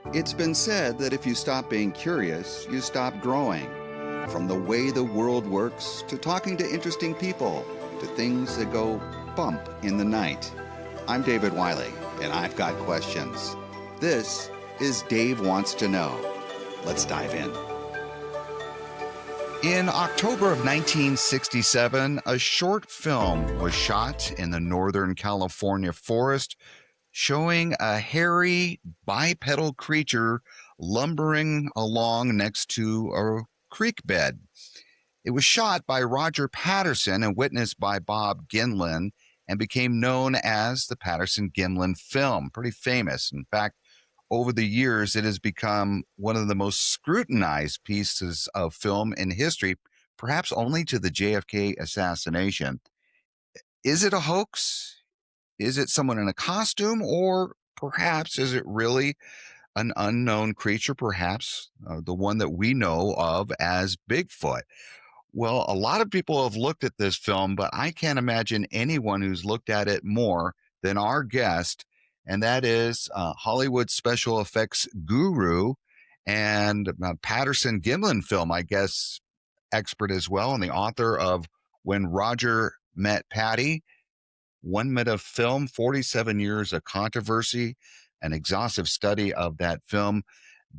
It's been said that if you stop being curious, you stop growing. From the way the world works, to talking to interesting people, to things that go bump in the night. I'm David Wiley, and I've got questions. This is Dave Wants to Know. Let's dive in. In October of 1967, a short film was shot in the Northern California forest showing a hairy bipedal creature lumbering along next to a creek bed. It was shot by Roger Patterson and witnessed by Bob Gimlin and became known as the Patterson-Gimlin film. Pretty famous. In fact, over the years, it has become one of the most scrutinized pieces of film in history, perhaps only to the JFK assassination. Is it a hoax? Is it someone in a costume? Or perhaps is it really an unknown creature, perhaps the one that we know of as Bigfoot? Well, a lot of people have looked at this film, but I can't imagine anyone who's looked at it more than our guest, and that is Hollywood special effects guru and Patterson-Gimlin film, I guess, expert as well, and the author of When Roger Met Patty, 1 minute of film, 47 years of controversy, an exhaustive study of that film.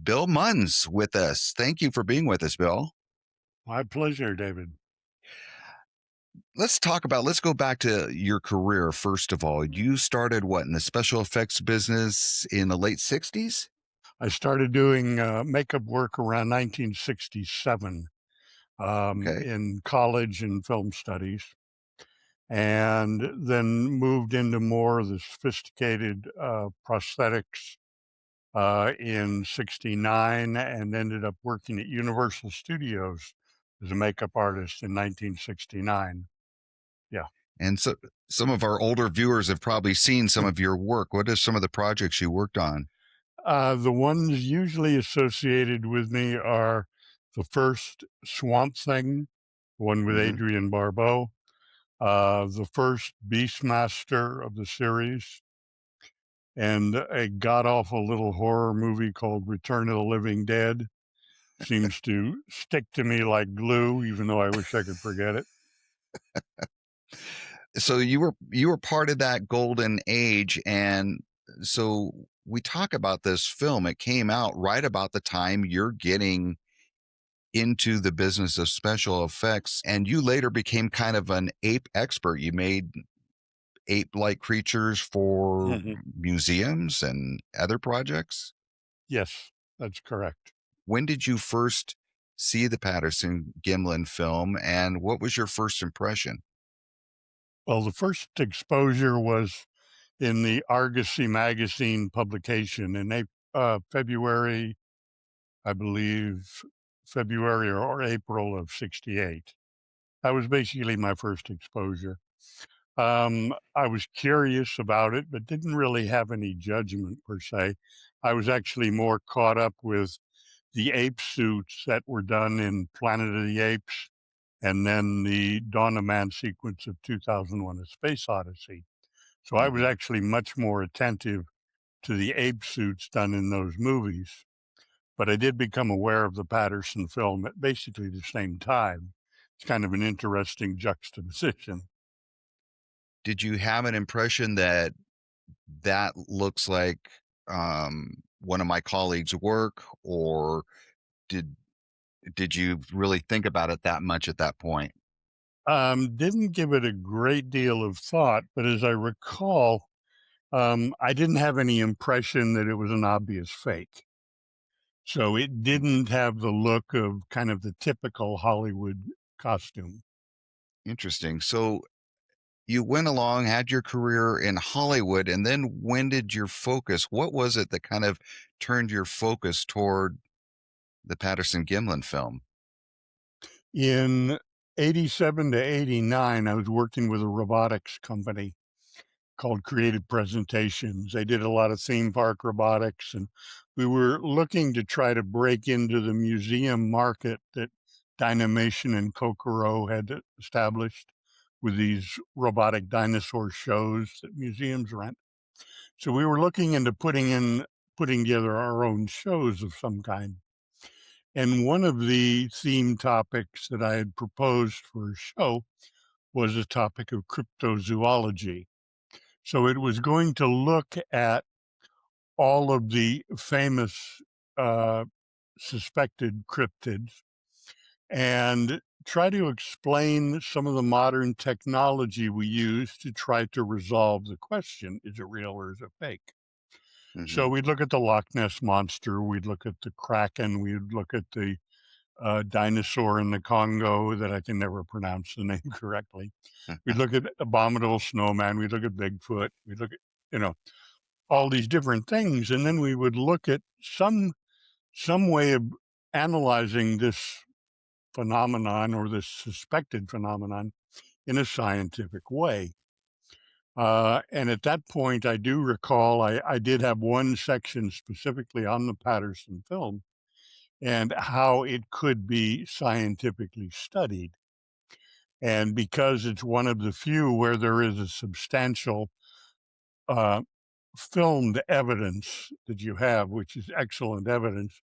Bill Munns with us. Thank you for being with us, Bill. My pleasure, David. Let's go back to your career, first of all. You started what, in the special effects business in the late 60s? I started doing makeup work around 1967 Okay. in college and film studies, and then moved into more of the sophisticated prosthetics in 69 and ended up working at Universal Studios as a makeup artist in 1969. Yeah. And so some of our older viewers have probably seen some of your work. What are some of the projects you worked on? The ones usually associated with me are the first Swamp Thing, the one with Mm-hmm. Adrienne Barbeau, the first Beastmaster of the series, and a god-awful little horror movie called Return of the Living Dead. Seems to stick to me like glue, even though I wish I could forget it. So you were part of that golden age, and so we talk about this film. It came out right about the time you're getting into the business of special effects, and you later became kind of an ape expert. You made ape-like creatures for museums and other projects. Yes, that's correct. When did you first see the Patterson-Gimlin film, and what was your first impression? Well, the first exposure was in the Argosy magazine publication in February, I believe, February or April of 68. That was basically my first exposure. I was curious about it, but didn't really have any judgment per se. I was actually more caught up with the ape suits that were done in Planet of the Apes and then the Dawn of Man sequence of 2001: A Space Odyssey. So I was Mhm. actually much more attentive to the ape suits done in those movies. But I did become aware of the Patterson film at basically the same time. It's kind of an interesting juxtaposition. Did you have an impression that that looks like one of my colleagues' work, or did did you really think about it that much at that point? Didn't give it a great deal of thought, but as I recall, I didn't have any impression that it was an obvious fake. So it didn't have the look of kind of the typical Hollywood costume. Interesting. So you went along, had your career in Hollywood, and then when did your focus? What was it that kind of turned your focus toward the Patterson-Gimlin film? In 87 to 89, I was working with a robotics company called Creative Presentations. They did a lot of theme park robotics, and we were looking to try to break into the museum market that Dynamation and Kokoro had established with these robotic dinosaur shows that museums rent. So we were looking into putting together our own shows of some kind. And one of the theme topics that I had proposed for a show was a topic of cryptozoology. So it was going to look at all of the famous suspected cryptids and try to explain some of the modern technology we use to try to resolve the question, is it real or is it fake? Hmm. So we'd look at the Loch Ness Monster, we'd look at the Kraken, we'd look at the dinosaur in the Congo that I can never pronounce the name correctly. We'd look at abominable snowman, we'd look at Bigfoot, we'd look at, all these different things. And then we would look at some way of analyzing this phenomenon or this suspected phenomenon in a scientific way. And at that point, I do recall I did have one section specifically on the Patterson film and how it could be scientifically studied. And because it's one of the few where there is a substantial uh, filmed evidence that you have, which is excellent evidence,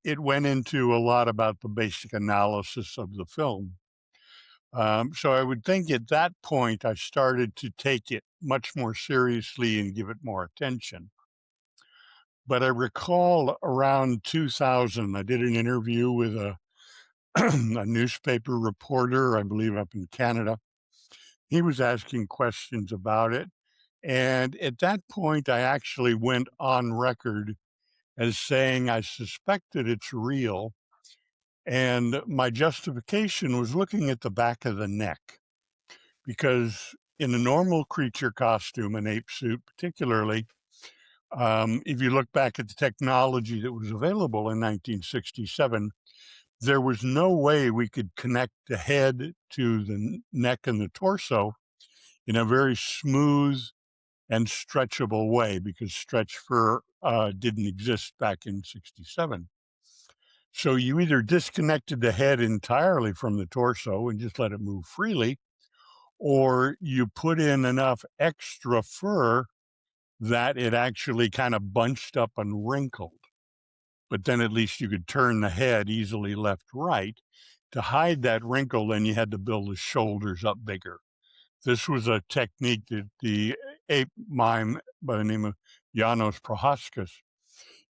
it went into a lot about the basic analysis of the film. So I would think at that point, I started to take it much more seriously and give it more attention. But I recall around 2000, I did an interview with a, a newspaper reporter, I believe up in Canada. He was asking questions about it. And at that point, I actually went on record as saying I suspected it's real. And my justification was looking at the back of the neck, because in a normal creature costume, an ape suit particularly, if you look back at the technology that was available in 1967, there was no way we could connect the head to the neck and the torso in a very smooth and stretchable way, because stretch fur didn't exist back in 67. So you either disconnected the head entirely from the torso and just let it move freely, or you put in enough extra fur that it actually kind of bunched up and wrinkled. But then at least you could turn the head easily left, right. To hide that wrinkle, then you had to build the shoulders up bigger. This was a technique that the ape mime by the name of Janos Prohaskis,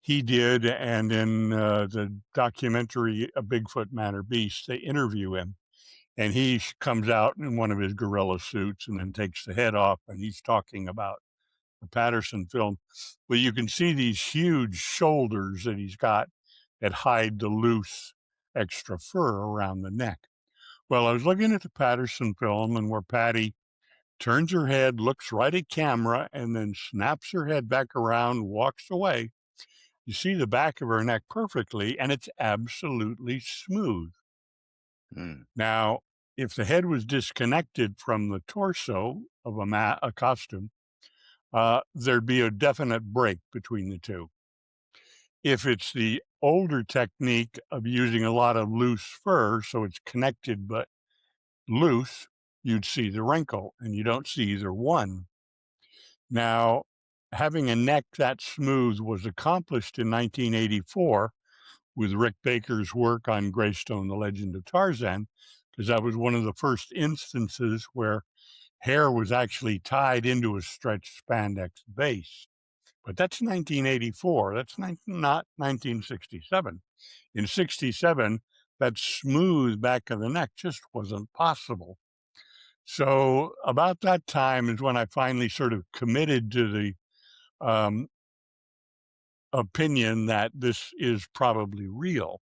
he did, and in the documentary A Bigfoot Man or Beast, they interview him, and he comes out in one of his gorilla suits and then takes the head off, and he's talking about the Patterson film. But you can see these huge shoulders that he's got that hide the loose extra fur around the neck. Well, I was looking at the Patterson film, and where Patty turns her head, looks right at camera, and then snaps her head back around, walks away. You see the back of her neck perfectly, and it's absolutely smooth. Mm. Now, if the head was disconnected from the torso of a costume, there'd be a definite break between the two. If it's the older technique of using a lot of loose fur, so it's connected but loose, you'd see the wrinkle, and you don't see either one. Now, having a neck that smooth was accomplished in 1984 with Rick Baker's work on Greystone, The Legend of Tarzan, because that was one of the first instances where hair was actually tied into a stretched spandex base. But that's 1984. That's not 1967. In 67, that smooth back of the neck just wasn't possible. So about that time is when I finally sort of committed to the um, opinion that this is probably real.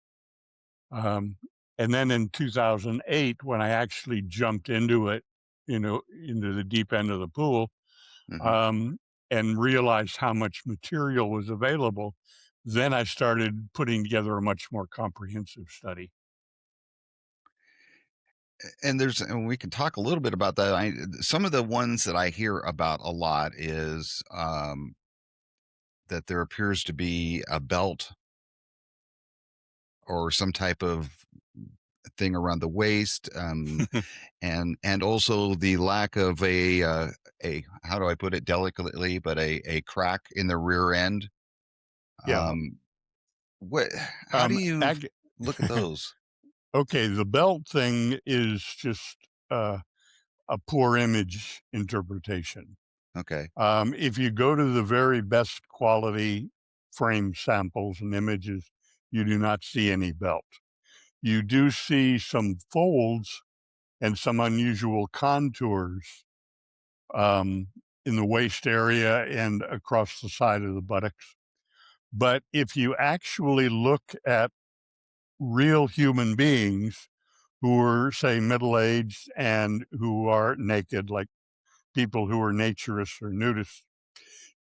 Um, and then in 2008, when I actually jumped into it, into the deep end of the pool, Hmm. um, and realized how much material was available, then I started putting together a much more comprehensive study. And we can talk a little bit about that. Some of the ones that I hear about a lot is that there appears to be a belt or some type of thing around the waist, and also the lack of a how do I put it delicately, but a crack in the rear end. Yeah. What? How do you Ag- look at those? okay, the belt thing is just a poor image interpretation. Okay. If you go to the very best quality frame samples and images, you do not see any belt. You do see some folds and some unusual contours um, in the waist area and across the side of the buttocks. But if you actually look at real human beings who are, say, middle-aged and who are naked, like people who are naturists or nudists,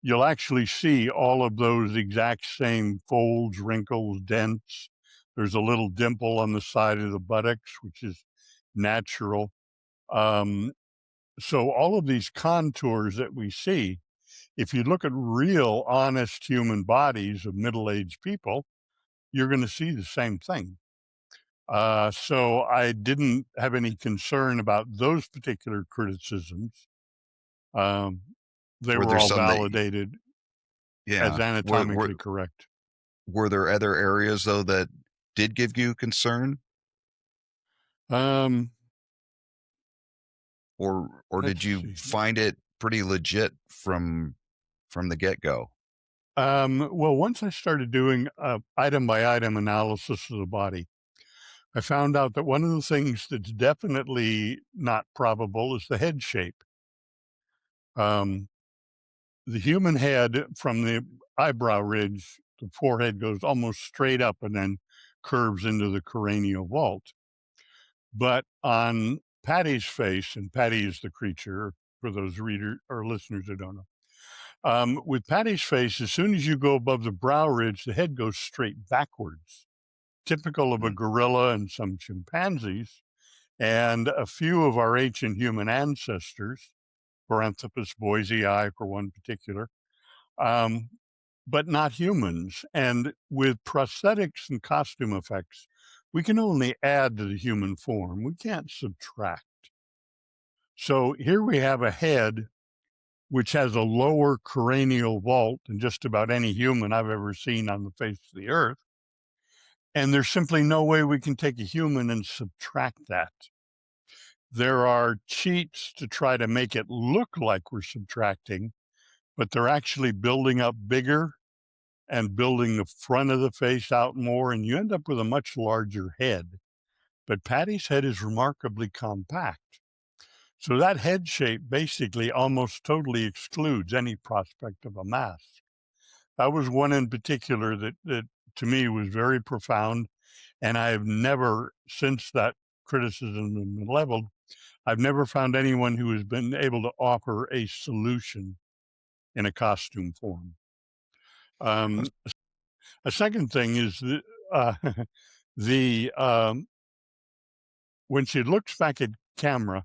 you'll actually see all of those exact same folds, wrinkles, dents. There's a little dimple on the side of the buttocks, which is natural. Um, so all of these contours that we see, if you look at real, honest human bodies of middle-aged people, you're going to see the same thing. So I didn't have any concern about those particular criticisms. Um, they Were were there all some that, validated as yeah, anatomically correct. were there other areas though that did give you concern, Um, or let's did you see. find it pretty legit from the get go? Well, once I started doing item by item analysis of the body, I found out that one of the things that's definitely not probable is the head shape. Um, the human head from the eyebrow ridge, the forehead goes almost straight up and then curves into the cranial vault. But on Patty's face, and Patty is the creature for those readers or listeners who don't know. With Patty's face, as soon as you go above the brow ridge, the head goes straight backwards, typical of a Mm, gorilla and some chimpanzees, and a few of our ancient human ancestors, Paranthropus boisei for one particular, um, but not humans. And with prosthetics and costume effects, we can only add to the human form. We can't subtract. So here we have a head which has a lower cranial vault than just about any human I've ever seen on the face of the earth. And there's simply no way we can take a human and subtract that. There are cheats to try to make it look like we're subtracting, but they're actually building up bigger and building the front of the face out more, and you end up with a much larger head. But Patty's head is remarkably compact. So that head shape basically almost totally excludes any prospect of a mask. That was one in particular that to me was very profound. And I have never, since that criticism has been leveled, I've never found anyone who has been able to offer a solution in a costume form. Um, a second thing is that, the when she looks back at camera,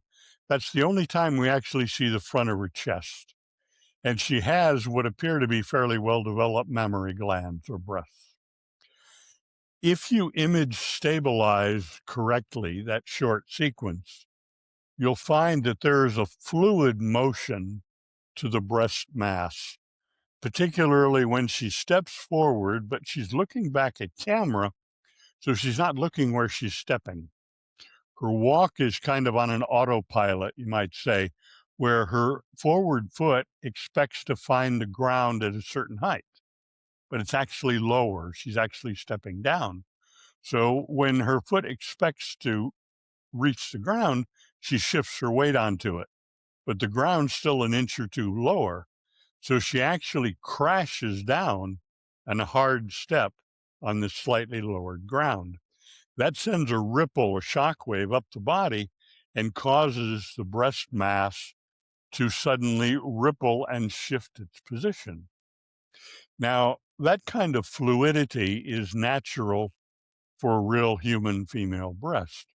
that's the only time we actually see the front of her chest. And she has what appear to be fairly well-developed mammary glands or breasts. If you image stabilize correctly that short sequence, you'll find that there is a fluid motion to the breast mass, particularly when she steps forward, but she's looking back at camera, so she's not looking where she's stepping. Her walk is kind of on an autopilot, you might say, where her forward foot expects to find the ground at a certain height, but it's actually lower. She's actually stepping down. So when her foot expects to reach the ground, she shifts her weight onto it, but the ground's still an inch or two lower. So she actually crashes down on a hard step on this slightly lowered ground. That sends a ripple, a shock wave up the body and causes the breast mass to suddenly ripple and shift its position. Now, that kind of fluidity is natural for a real human female breast.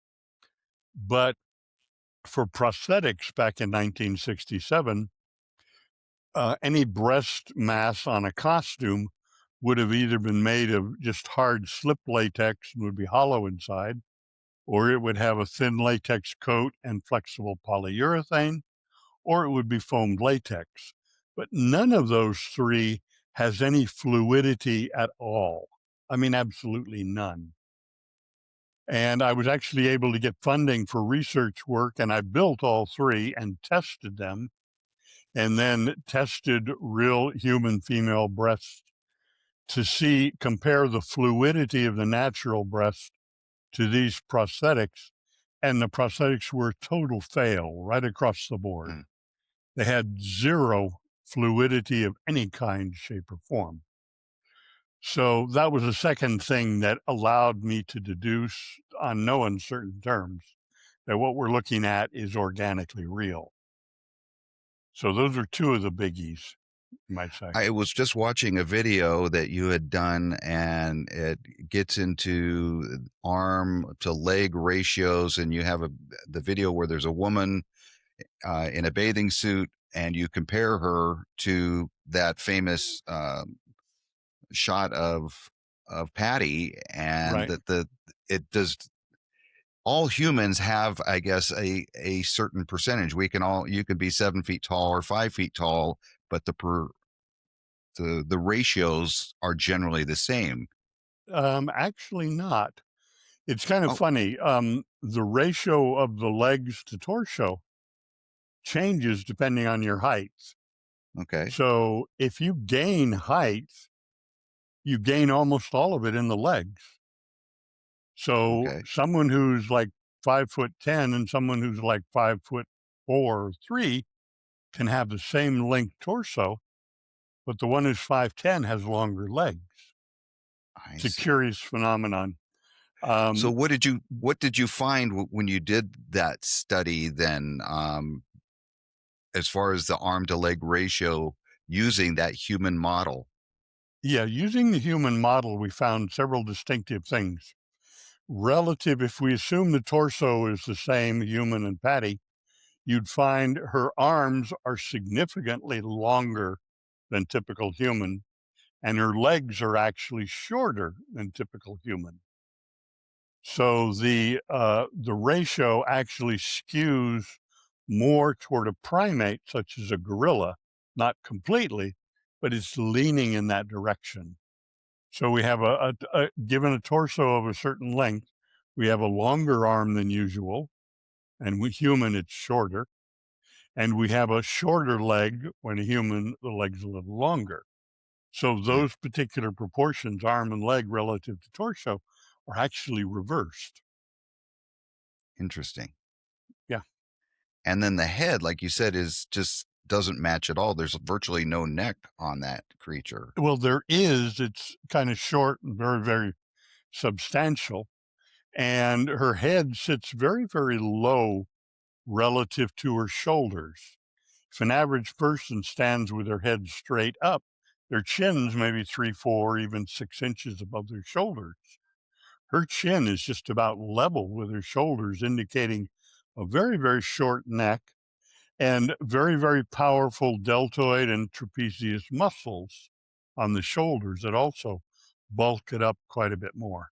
But for prosthetics back in 1967, any breast mass on a costume would have either been made of just hard slip latex and would be hollow inside, or it would have a thin latex coat and flexible polyurethane, or it would be foamed latex. But none of those three has any fluidity at all. I mean, absolutely none. And I was actually able to get funding for research work, and I built all three and tested them, and then tested real human female breasts to compare the fluidity of the natural breast to these prosthetics. And the prosthetics were a total fail right across the board. Mm. They had zero fluidity of any kind, shape, or form. So that was the second thing that allowed me to deduce, on no uncertain terms, that what we're looking at is organically real. So those are two of the biggies, you might say. I was just watching a video that you had done, and it gets into arm to leg ratios, and you have the video where there's a woman in a bathing suit, and you compare her to that famous shot of Patty, and Right. that it does. All humans have, I guess, a certain percentage. You can be 7 feet tall or 5 feet tall, but the ratios are generally the same. Actually not. It's kind of Oh, funny. The ratio of the legs to torso changes depending on your height. okay, So if you gain height, you gain almost all of it in the legs. So okay. someone who's like 5'10" and someone who's like 5'4" or 3 can have the same length torso, but the one who's 5'10" has longer legs. I It's a see. curious phenomenon. So Um, what did you find when you did that study then, as far as the arm to leg ratio using that human model? yeah, using the human model, we found several distinctive things. Relative, if we assume the torso is the same human and Patty, you'd find her arms are significantly longer than typical human, and her legs are actually shorter than typical human. So the ratio actually skews more toward a primate, such as a gorilla, not completely, but it's leaning in that direction. So we have given a torso of a certain length, we have a longer arm than usual, and with human it's shorter, and we have a shorter leg when a human the leg's a little longer. So Hmm, those particular proportions, arm and leg relative to torso, are actually reversed. interesting. Yeah. And then the head, like you said, is just doesn't match at all. There's virtually no neck on that creature. Well, it's kind of short and very, very substantial. And her head sits very, very low relative to her shoulders. If an average person stands with their head straight up, their chin's maybe 3, 4, even 6 inches above their shoulders. Her chin is just about level with her shoulders, indicating a very, very short neck and very, very powerful deltoid and trapezius muscles on the shoulders that also bulk it up quite a bit more.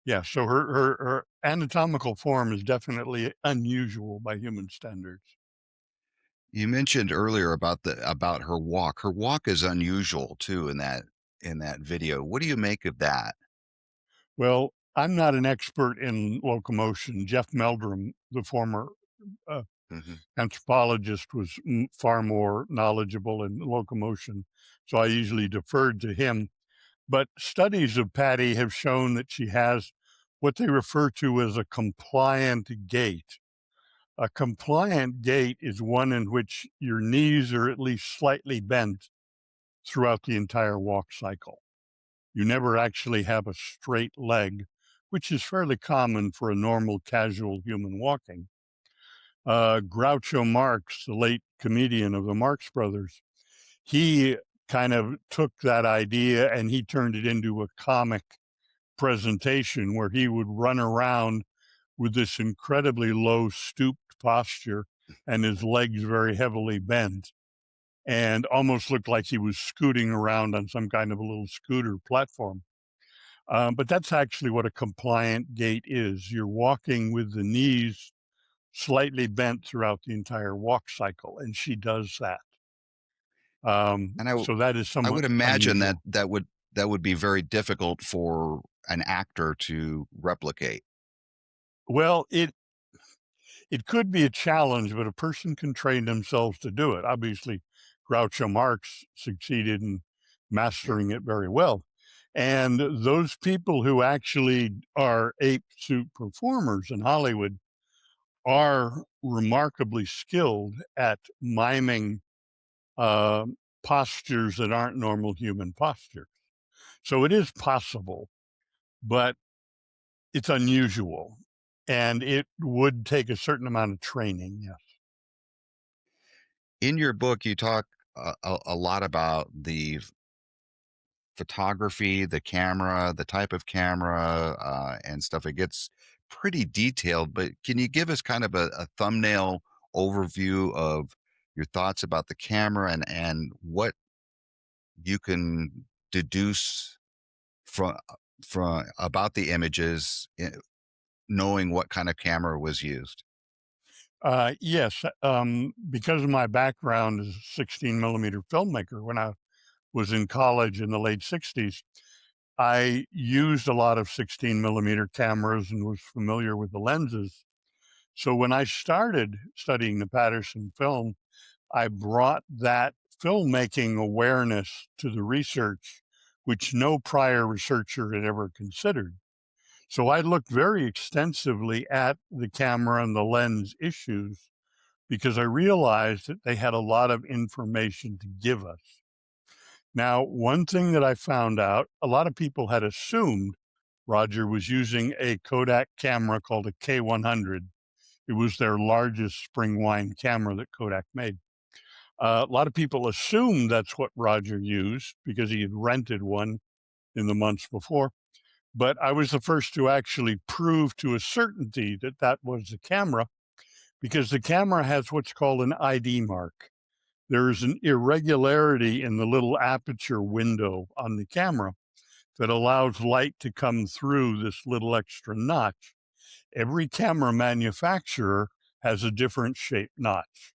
Yeah, so her anatomical form is definitely unusual by human standards. You mentioned earlier about her walk. Her walk is unusual too in that video. What do you make of that? Well, I'm not an expert in locomotion. Jeff Meldrum, the former uh, Hmm. anthropologist, was far more knowledgeable in locomotion, so I usually deferred to him. But studies of Patty have shown that she has what they refer to as a compliant gait. A compliant gait is one in which your knees are at least slightly bent throughout the entire walk cycle. You never actually have a straight leg, which is fairly common for a normal, casual human walking. Groucho Marx, the late comedian of the Marx Brothers, he kind of took that idea and he turned it into a comic presentation where he would run around with this incredibly low stooped posture and his legs very heavily bent and almost looked like he was scooting around on some kind of a little scooter platform. But that's actually what a compliant gait is. You're walking with the knees slightly bent throughout the entire walk cycle, and she does that. And So that is I somewhat would imagine that unusual. that would be very difficult for an actor to replicate. Well, it could be a challenge, but a person can train themselves to do it. Obviously, Groucho Marx succeeded in Yeah. mastering it very well. And those people who actually are ape suit performers in Hollywood are remarkably skilled at miming uh, postures that aren't normal human postures. So it is possible, but it's unusual. And it would take a certain amount of training. Yes. In your book, you talk a lot about the photography, the camera, the type of camera, and stuff. It gets pretty detailed, but can you give us kind of a thumbnail overview of your thoughts about the camera and what you can deduce from about the images, knowing what kind of camera was used? Yes, because of my background as a 16 millimeter filmmaker, when I was in college in the late 60s, I used a lot of 16 millimeter cameras and was familiar with the lenses. So when I started studying the Patterson film, I brought that filmmaking awareness to the research, which no prior researcher had ever considered. So I looked very extensively at the camera and the lens issues because I realized that they had a lot of information to give us. Now, one thing that I found out, a lot of people had assumed Roger was using a Kodak camera called a K100. It was their largest spring wind camera that Kodak made. A lot of people assumed that's what Roger used because he had rented one in the months before. But I was the first to actually prove to a certainty that that was the camera because the camera has what's called an ID mark. There is an irregularity in the little aperture window on the camera that allows light to come through this little extra notch. Every camera manufacturer has a different shaped notch.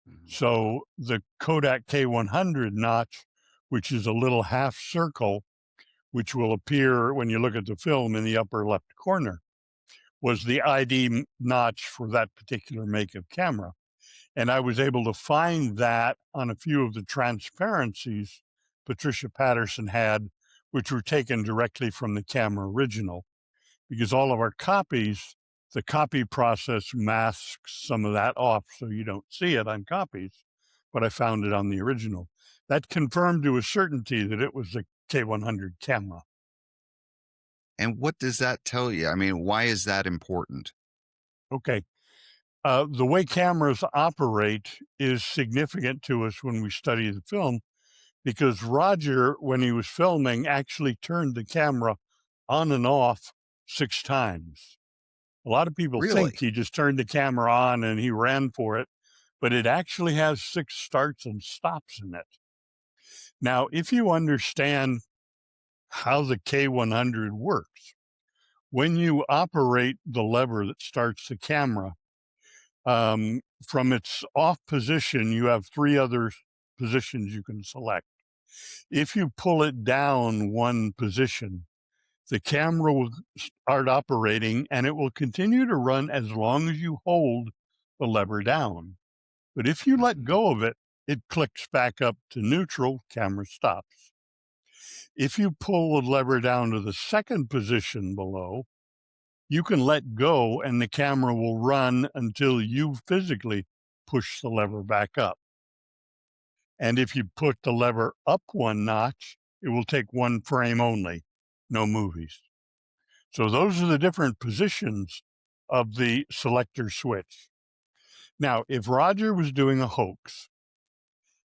Mhm. So the Kodak K100 notch, which is a little half circle, which will appear when you look at the film in the upper left corner, was the ID notch for that particular make of camera. And I was able to find that on a few of the transparencies Patricia Patterson had, which were taken directly from the camera original, because all of our copies, the copy process masks some of that off so you don't see it on copies, but I found it on the original. That confirmed to a certainty that it was the K100 camera. And what does that tell you? I mean, why is that important? Okay. The way cameras operate is significant to us when we study the film because Roger, when he was filming, actually turned the camera on and off 6 times. A lot of people think Really? he just turned the camera on and he ran for it, but it actually has 6 starts and stops in it. Now, if you understand how the K100 works, when you operate the lever that starts the camera, from its off position, you have 3 other positions you can select. If you pull it down one position, the camera will start operating and it will continue to run as long as you hold the lever down. But if you let Mhm. go of it, it clicks back up to neutral, camera stops. If you pull the lever down to the second position below, you can let go and the camera will run until you physically push the lever back up. And if you put the lever up one notch, it will take one frame only, no movies. So those are the different positions of the selector switch. Now, if Roger was doing a hoax,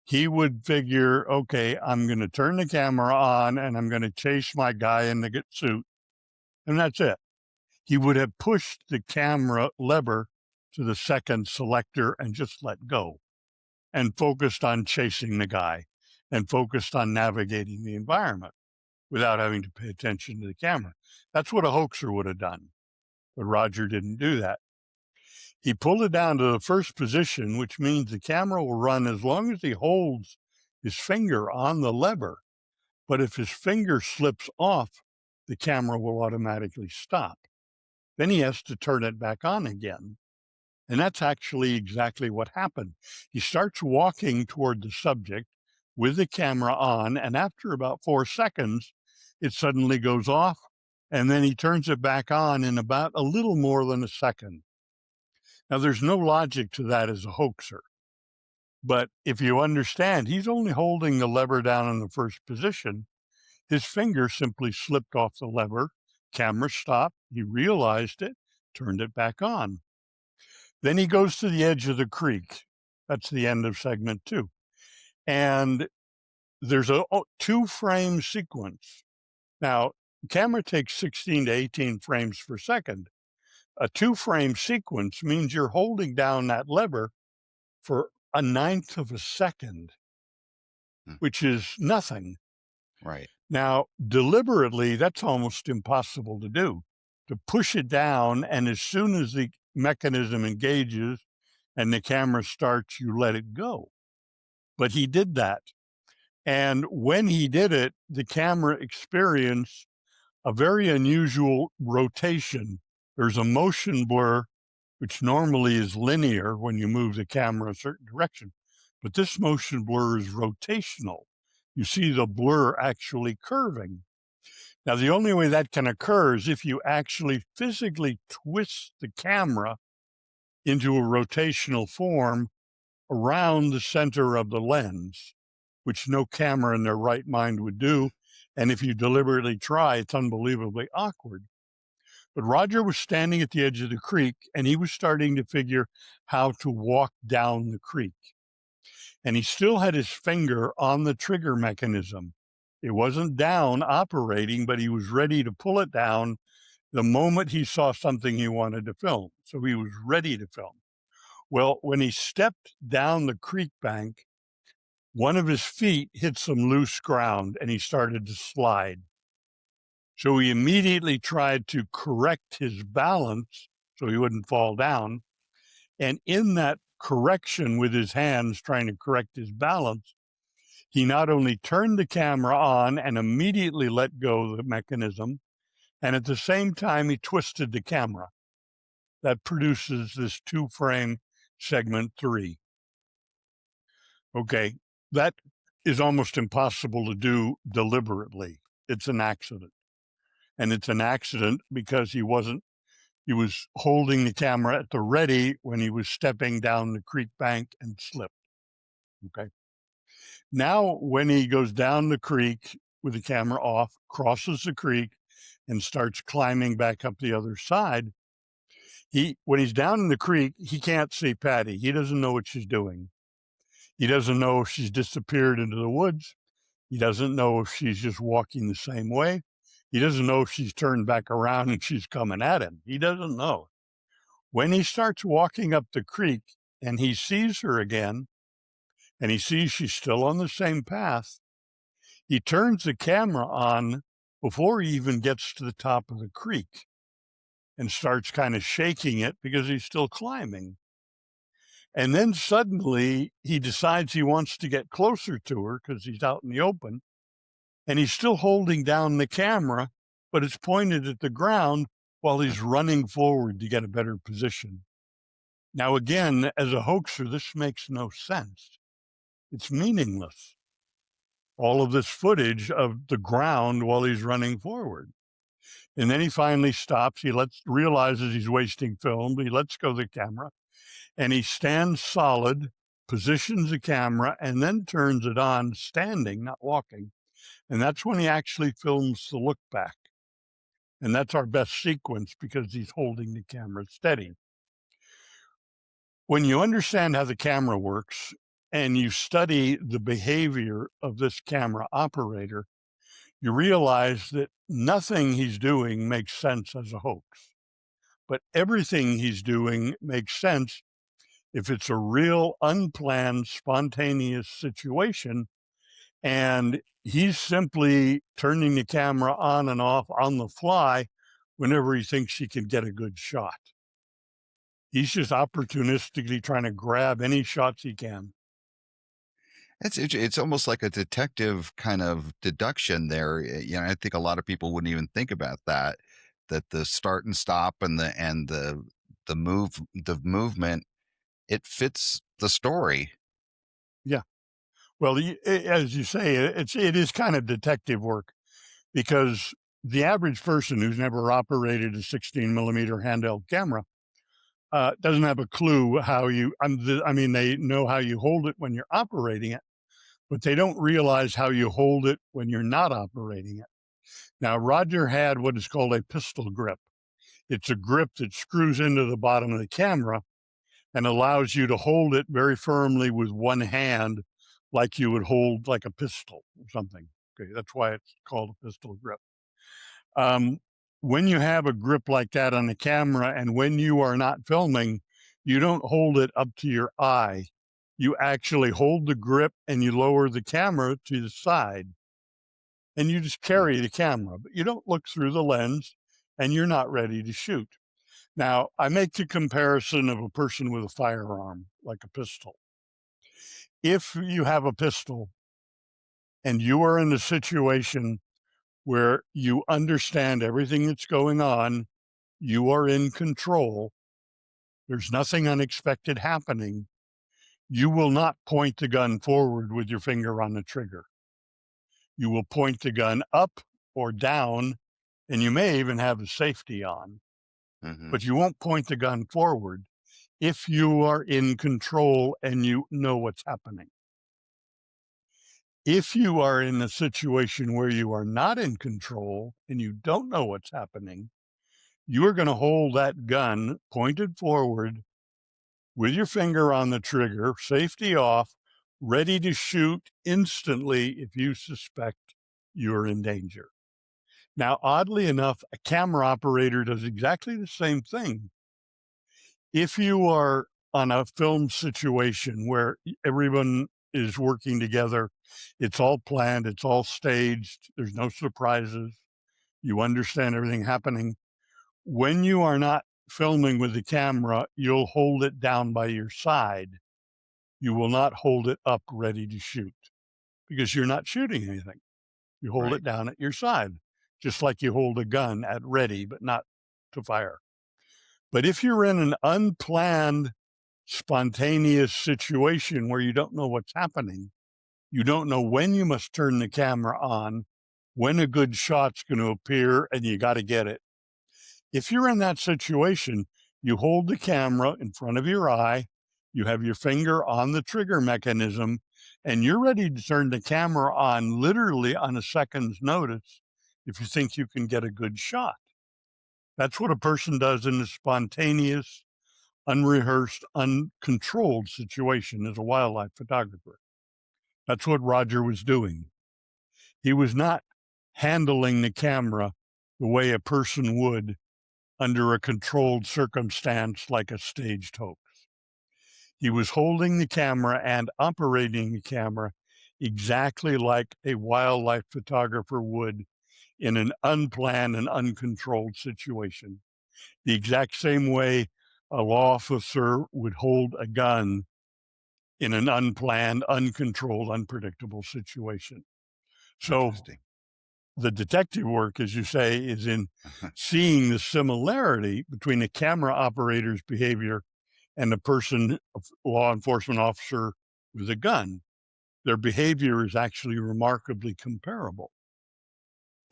he would figure, okay, I'm going to turn the camera on and I'm going to chase my guy in the suit, and that's it. He would have pushed the camera lever to the second selector and just let go and focused on chasing the guy and focused on navigating the environment without having to pay attention to the camera. That's what a hoaxer would have done. But Roger didn't do that. He pulled it down to the first position, which means the camera will run as long as he holds his finger on the lever. But if his finger slips off, the camera will automatically stop. Then he has to turn it back on again. And that's actually exactly what happened. He starts walking toward the subject with the camera on, and after about 4 seconds, it suddenly goes off, and then he turns it back on in about a little more than a second. Now, there's no logic to that as a hoaxer. But if you understand, he's only holding the lever down in the first position. His finger simply slipped off the lever, camera stopped, he realized it, turned it back on. Then he goes to the edge of the creek. That's the end of segment 2. And there's a 2-frame sequence. Now, camera takes 16 to 18 frames per second. A 2-frame sequence means you're holding down that lever for a 1/9 of a second, which is nothing. Right. Now, deliberately, that's almost impossible to do, to push it down, and as soon as the mechanism engages and the camera starts, you let it go. But he did that. And when he did it, the camera experienced a very unusual rotation. There's a motion blur, which normally is linear when you move the camera a certain direction. But this motion blur is rotational. You see the blur actually curving. Now, the only way that can occur is if you actually physically twist the camera into a rotational form around the center of the lens, which no camera in their right mind would do. And if you deliberately try, it's unbelievably awkward. But Roger was standing at the edge of the creek, and he was starting to figure how to walk down the creek. And he still had his finger on the trigger mechanism. It wasn't down operating, but he was ready to pull it down the moment he saw something he wanted to film. So he was ready to film. Well, when he stepped down the creek bank, one of his feet hit some loose ground and he started to slide. So he immediately tried to correct his balance so he wouldn't fall down. And in that correction with his hands, trying to correct his balance, he not only turned the camera on and immediately let go of the mechanism, and at the same time, he twisted the camera. That produces this 2-frame segment 3. Okay, that is almost impossible to do deliberately. It's an accident. And it's an accident because he was holding the camera at the ready when he was stepping down the creek bank and slipped. Okay. Now, when he goes down the creek with the camera off, crosses the creek, and starts climbing back up the other side, when he's down in the creek, he can't see Patty. He doesn't know what she's doing. He doesn't know if she's disappeared into the woods. He doesn't know if she's just walking the same way. He doesn't know if she's turned back around and she's coming at him. He doesn't know. When he starts walking up the creek and he sees her again, and he sees she's still on the same path, he turns the camera on before he even gets to the top of the creek and starts kind of shaking it because he's still climbing. And then suddenly he decides he wants to get closer to her because he's out in the open, and he's still holding down the camera, but it's pointed at the ground while he's running forward to get a better position. Now, again, as a hoaxer, this makes no sense. It's meaningless. All of this footage of the ground while he's running forward. And then he finally stops. He realizes he's wasting film. He lets go of the camera, and he stands solid, positions the camera, and then turns it on standing, not walking. And that's when he actually films the look back. And that's our best sequence because he's holding the camera steady. When you understand how the camera works and you study the behavior of this camera operator, you realize that nothing he's doing makes sense as a hoax. But everything he's doing makes sense if it's a real unplanned, spontaneous situation, and he's simply turning the camera on and off on the fly whenever he thinks he can get a good shot. He's just opportunistically trying to grab any shots he can. It's almost like a detective kind of deduction there. I think a lot of people wouldn't even think about that. That the start and stop and the movement, it fits the story. Yeah. Well, as you say, it is kind of detective work because the average person who's never operated a 16 millimeter handheld camera doesn't have a clue how you. I mean, they know how you hold it when you're operating it, but they don't realize how you hold it when you're not operating it. Now, Roger had what is called a pistol grip. It's a grip that screws into the bottom of the camera and allows you to hold it very firmly with one hand, like you would hold like a pistol or something. Okay, that's why it's called a pistol grip. Um, when you have a grip like that on the camera and when you are not filming, you don't hold it up to your eye. You actually hold the grip and you lower the camera to the side and you just Mm. carry the camera, but you don't look through the lens and you're not ready to shoot. Now, I make the comparison of a person with a firearm, like a pistol. If you have a pistol and you are in a situation where you understand everything that's going on, you are in control, there's nothing unexpected happening, you will not point the gun forward with your finger on the trigger. You will point the gun up or down, and you may even have the safety on, Hmm. but you won't point the gun forward if you are in control and you know what's happening. If you are in a situation where you are not in control and you don't know what's happening, you are going to hold that gun pointed forward with your finger on the trigger, safety off, ready to shoot instantly if you suspect you're in danger. Now, oddly enough, a camera operator does exactly the same thing. If you are on a film situation where everyone is working together, it's all planned, it's all staged, there's no surprises, you understand everything happening. When you are not filming with the camera, you'll hold it down by your side. You will not hold it up ready to shoot because you're not shooting anything. You hold Right. it down at your side, just like you hold a gun at ready, but not to fire. But if you're in an unplanned, spontaneous situation where you don't know what's happening, you don't know when you must turn the camera on, when a good shot's going to appear, and you got to get it. If you're in that situation, you hold the camera in front of your eye, you have your finger on the trigger mechanism, and you're ready to turn the camera on literally on a second's notice if you think you can get a good shot. That's what a person does in a spontaneous, unrehearsed, uncontrolled situation as a wildlife photographer. That's what Roger was doing. He was not handling the camera the way a person would under a controlled circumstance like a staged hoax. He was holding the camera and operating the camera exactly like a wildlife photographer would in an unplanned and uncontrolled situation. The exact same way a law officer would hold a gun in an unplanned, uncontrolled, unpredictable situation. So Interesting. the detective work, as you say, is in seeing the similarity between a camera operator's behavior and a person, a law enforcement officer with a gun. Their behavior is actually remarkably comparable.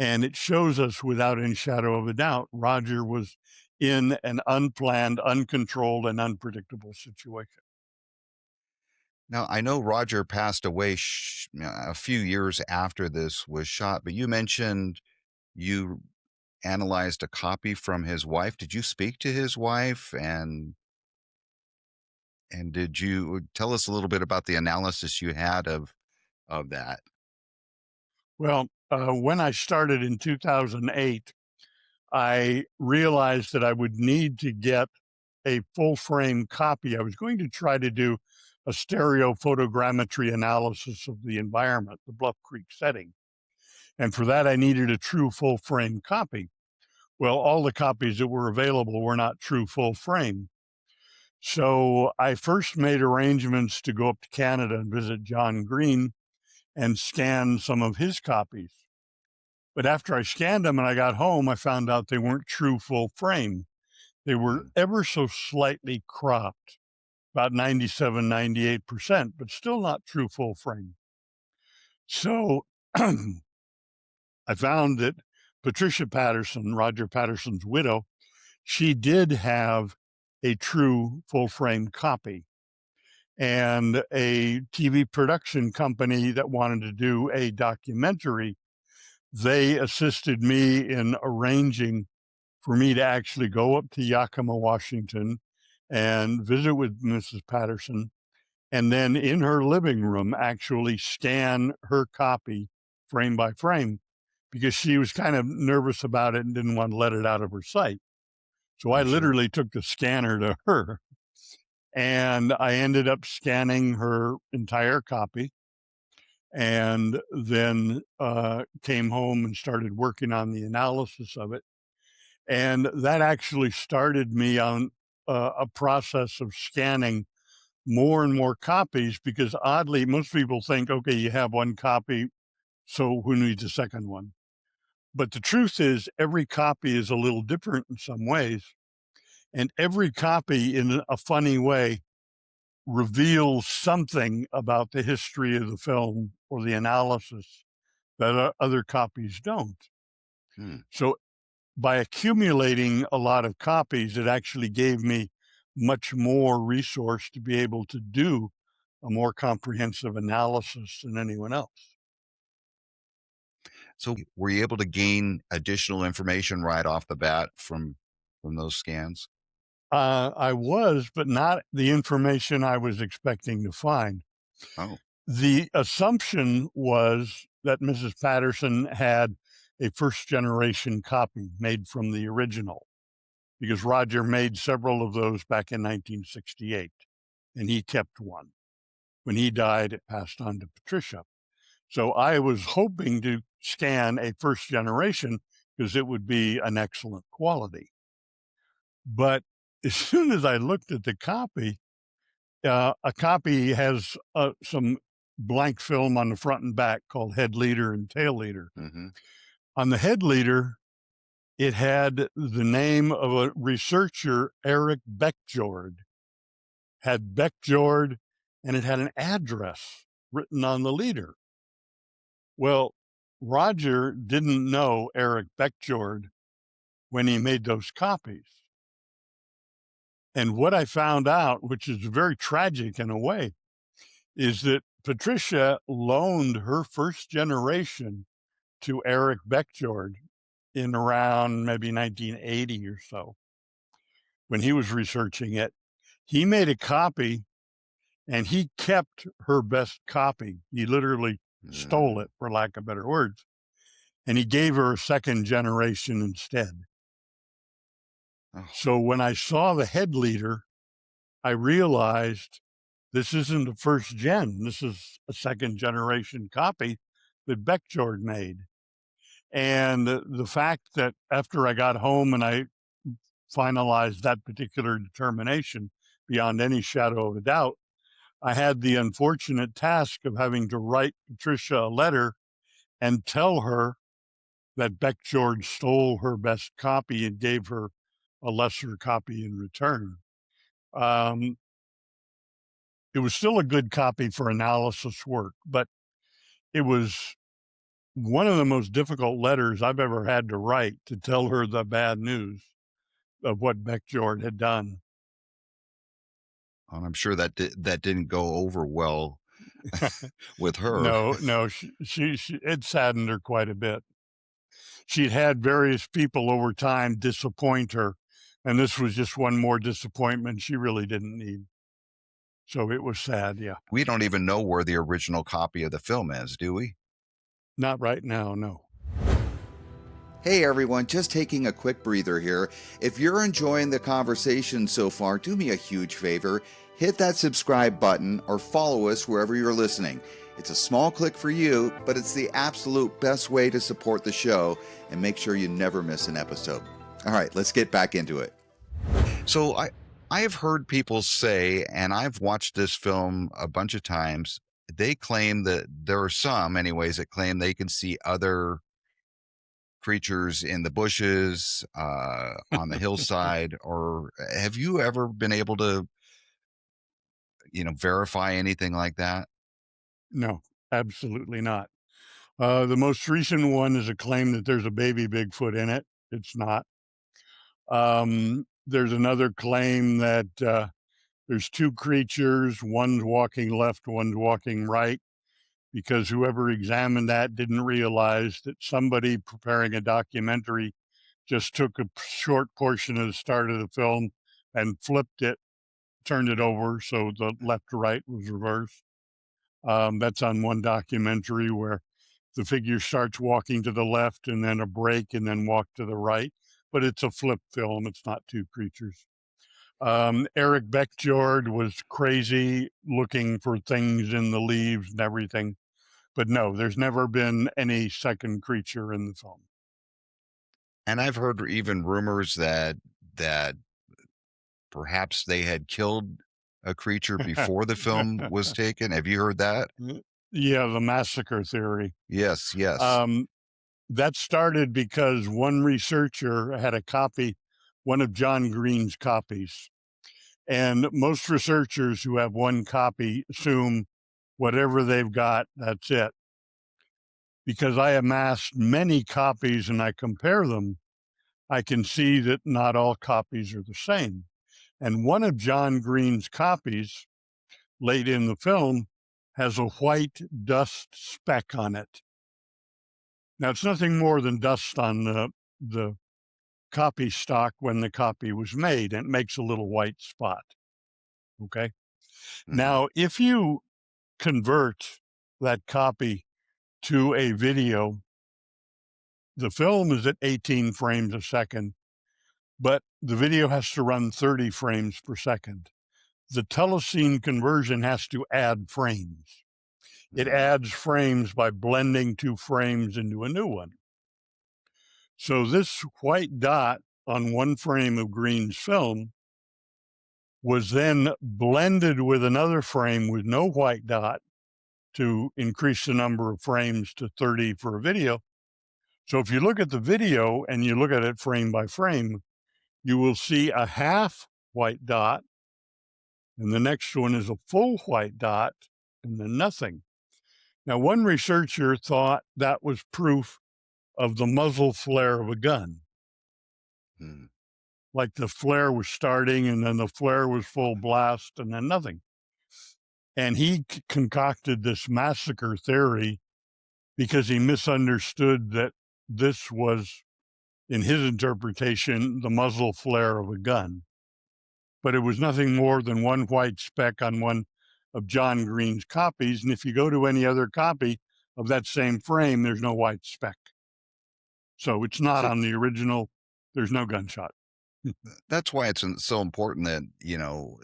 And it shows us without any shadow of a doubt, Roger was in an unplanned, uncontrolled, and unpredictable situation. Now, I know Roger passed away a few years after this was shot, but you mentioned you analyzed a copy from his wife. Did you speak to his wife, and did you tell us a little bit about the analysis you had of that? Well, when I started in 2008, I realized that I would need to get a full frame copy. I was going to try to do a stereo photogrammetry analysis of the environment, the Bluff Creek setting. And for that, I needed a true full frame copy. Well, all the copies that were available were not true full frame. So I first made arrangements to go up to Canada and visit John Green and scan some of his copies. But after I scanned them and I got home, I found out they weren't true full frame. They were ever so slightly cropped, about 97, 98%, but still not true full frame. So I found that Patricia Patterson, Roger Patterson's widow, she did have a true full frame copy. And a TV production company that wanted to do a documentary, they assisted me in arranging for me to actually go up to Yakima, Washington and visit with Mrs. Patterson, and then in her living room actually scan her copy frame by frame, because she was kind of nervous about it and didn't want to let it out of her sight. So I literally took the scanner to her, and I ended up scanning her entire copy, and then came home and started working on the analysis of it. And that actually started me on a process of scanning more and more copies, because oddly, most people think, okay, you have one copy, so who needs a second one? But the truth is, every copy is a little different in some ways. And every copy, in a funny way, reveals something about the history of the film or the analysis that other copies don't. So by accumulating a lot of copies, it actually gave me much more resource to be able to do a more comprehensive analysis than anyone else. So were you able to gain additional information right off the bat from those scans? I was, but not the information I was expecting to find. Oh. The assumption was that Mrs. Patterson had a first generation copy made from the original, because Roger made several of those back in 1968, and he kept one. When he died, it passed on to Patricia. So I was hoping to scan a first generation because it would be an excellent quality. But as soon as I looked at the copy, a copy has some blank film on the front and back called head leader and tail leader. On the head leader, it had the name of a researcher, Eric Beckjord, had Beckjord, and it had an address written on the leader. Well, Roger didn't know Eric Beckjord when he made those copies. And what I found out, which is very tragic in a way, is that Patricia loaned her first generation to Eric Beckjord in around maybe 1980 or so, when he was researching it. He made a copy and he kept her best copy. He literally stole it, for lack of better words, and he gave her a second generation instead. So when I saw the head leader, I realized this isn't a first gen. This is a second generation copy that Beckjord made. And the fact that after I got home and I finalized that particular determination beyond any shadow of a doubt, I had the unfortunate task of having to write Patricia a letter and tell her that Beckjord stole her best copy and gave her a lesser copy in return. It was still a good copy for analysis work, but it was one of the most difficult letters I've ever had to write, to tell her the bad news of what Beckjord had done. And I'm sure that that didn't go over well with her. No, she it saddened her quite a bit. She'd had various people over time disappoint her, and this was just one more disappointment she really didn't need. So it was sad, yeah. We don't even know where the original copy of the film is, do we? Not right now, no. Hey everyone, just taking a quick breather here. If you're enjoying the conversation so far, do me a huge favor. Hit that subscribe button or follow us wherever you're listening. It's a small click for you, but it's the absolute best way to support the show and make sure you never miss an episode. All right, let's get back into it. So I have heard people say, and I've watched this film a bunch of times, they claim that there are some, anyways, that claim they can see other creatures in the bushes, on the hillside. Or have you ever been able to, verify anything like that? No, absolutely not. The most recent one is a claim that there's a baby Bigfoot in it. It's not. There's another claim that there's two creatures, one's walking left, one's walking right, because whoever examined that didn't realize that somebody preparing a documentary just took a short portion of the start of the film and flipped it, turned it over so the left to right was reversed. That's on one documentary where the figure starts walking to the left and then a break and then walk to the right, but it's a flip film. It's not two creatures. Eric Beckjord was crazy looking for things in the leaves and everything, but no, there's never been any second creature in the film. And I've heard even rumors that perhaps they had killed a creature before the film was taken. Have you heard that? Yeah, the massacre theory. Yes, yes. That started because one researcher had a copy, one of John Green's copies. And most researchers who have one copy assume whatever they've got, that's it. Because I amassed many copies and I compare them, I can see that not all copies are the same. And one of John Green's copies, late in the film, has a white dust speck on it. Now, it's nothing more than dust on the copy stock when the copy was made, and it makes a little white spot. Okay. Mhm. Now, if you convert that copy to a video, the film is at 18 frames a second, but the video has to run 30 frames per second. The telecine conversion has to add frames. It Mhm. adds frames by blending two frames into a new one. So this white dot on one frame of Green's film was then blended with another frame with no white dot to increase the number of frames to 30 for a video. So if you look at the video and you look at it frame by frame, you will see a half white dot, and the next one is a full white dot, and then nothing. Now, one researcher thought that was proof of the muzzle flare of a gun. Mhm. Like the flare was starting and then the flare was full blast and then nothing. And he concocted this massacre theory because he misunderstood that this was, in his interpretation, the muzzle flare of a gun. But it was nothing more than one white speck on one of John Green's copies. And if you go to any other copy of that same frame, there's no white speck. So it's not So on the original. There's no gunshot. that's why it's so important that,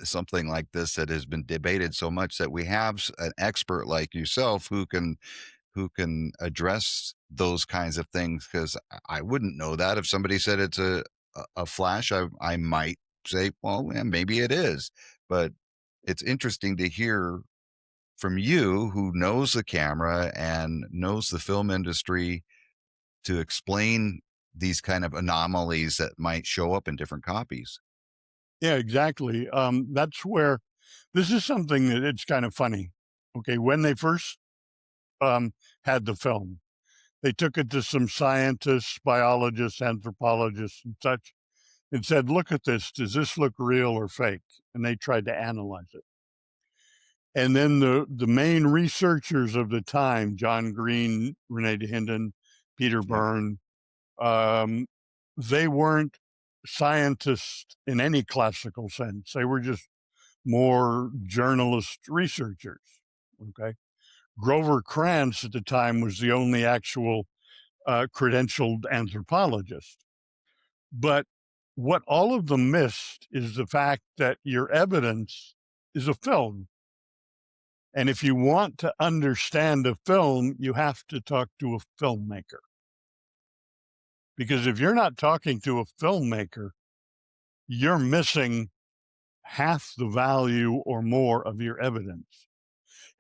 something like this that has been debated so much, that we have an expert like yourself who can address those kinds of things, because I wouldn't know that. If somebody said it's a flash, I might say, well, yeah, maybe it is. But it's interesting to hear from you, who knows the camera and knows the film industry, to explain these kind of anomalies that might show up in different copies. Yeah, exactly. That's where this is something that it's kind of funny. Okay, when they first had the film, they took it to some scientists, biologists, anthropologists, and such, and said, "Look at this. Does this look real or fake?" And they tried to analyze it. And then the main researchers of the time, John Green, Renee DeHinden, Peter Yeah. Byrne, um, they weren't scientists in any classical sense. They were just more journalist researchers. Okay. Grover Krantz at the time was the only actual credentialed anthropologist. But what all of them missed is the fact that your evidence is a film. And if you want to understand a film, you have to talk to a filmmaker. Because if you're not talking to a filmmaker, you're missing half the value or more of your evidence.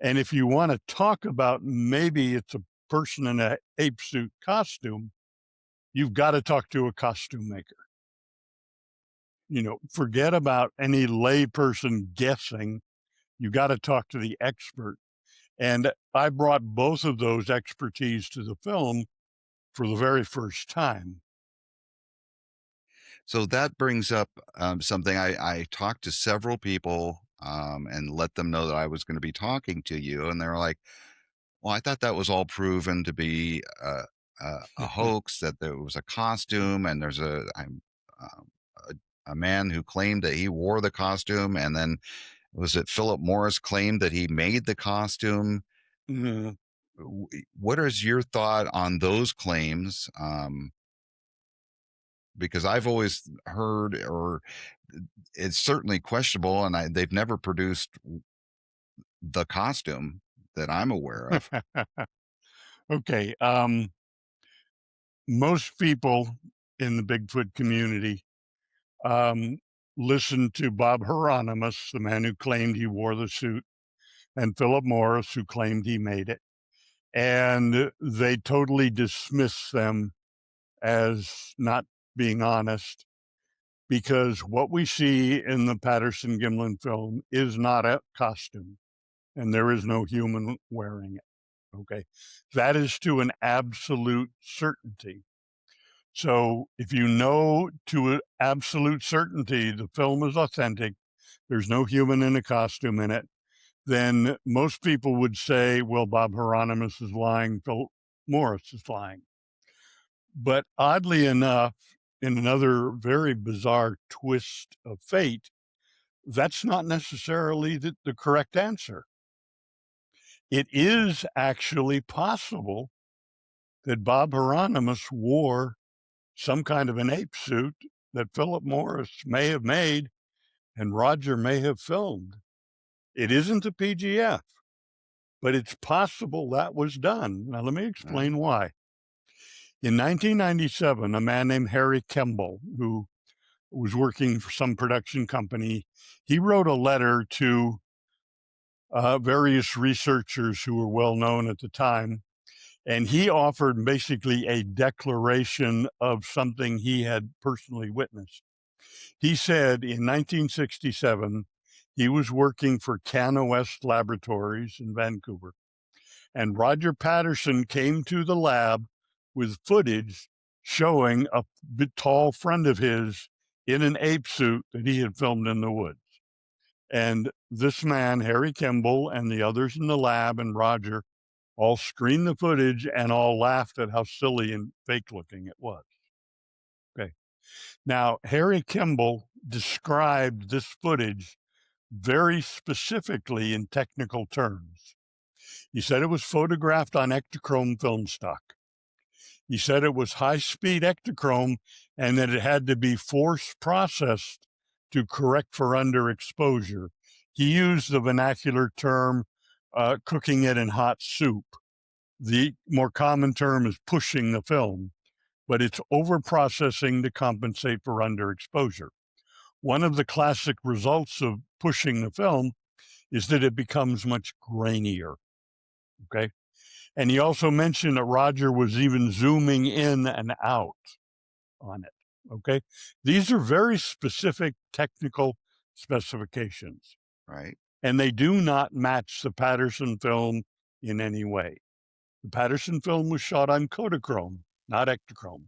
And if you want to talk about maybe it's a person in an ape suit costume, you've got to talk to a costume maker. Forget about any lay person guessing. You got to talk to the expert. And I brought both of those expertise to the film for the very first time. So that brings up something. I talked to several people and let them know that I was going to be talking to you. And they were like, well, I thought that was all proven to be a hoax, that there was a costume, and there's um, a man who claimed that he wore the costume. And then was it Philip Morris claimed that he made the costume? Mm-hmm. What is your thought on those claims? Because I've always heard, or it's certainly questionable, and they've never produced the costume that I'm aware of. Okay. Most people in the Bigfoot community listened to Bob Hieronymus, the man who claimed he wore the suit, and Philip Morris, who claimed he made it. And they totally dismiss them as not being honest, because what we see in the Patterson-Gimlin film is not a costume, and there is no human wearing it. Okay. That is to an absolute certainty. So if you know to an absolute certainty the film is authentic, there's no human in a costume in it, then most people would say, well, Bob Hieronymus is lying, Phil Morris is lying. But oddly enough, in another very bizarre twist of fate, that's not necessarily the correct answer. It is actually possible that Bob Hieronymus wore some kind of an ape suit that Philip Morris may have made and Roger may have filmed. It isn't a PGF, but it's possible that was done. Now, let me explain why. In 1997, a man named Harry Kemble, who was working for some production company, he wrote a letter to various researchers who were well known at the time, and he offered basically a declaration of something he had personally witnessed. He said in 1967, he was working for CanOS Laboratories in Vancouver, and Roger Patterson came to the lab with footage showing a tall friend of his in an ape suit that he had filmed in the woods. And this man, Harry Kemble, and the others in the lab and Roger all screened the footage and all laughed at how silly and fake looking it was. Okay. Now, Harry Kemble described this footage very specifically in technical terms. He said it was photographed on Ektachrome film stock. He said it was high-speed Ektachrome and that it had to be force processed to correct for underexposure. He used the vernacular term cooking it in hot soup. The more common term is pushing the film, but it's over-processing to compensate for underexposure. One of the classic results of pushing the film is that it becomes much grainier. Okay. And he also mentioned that Roger was even zooming in and out on it. Okay. These are very specific technical specifications. Right. And they do not match the Patterson film in any way. The Patterson film was shot on Kodachrome, not Ektachrome.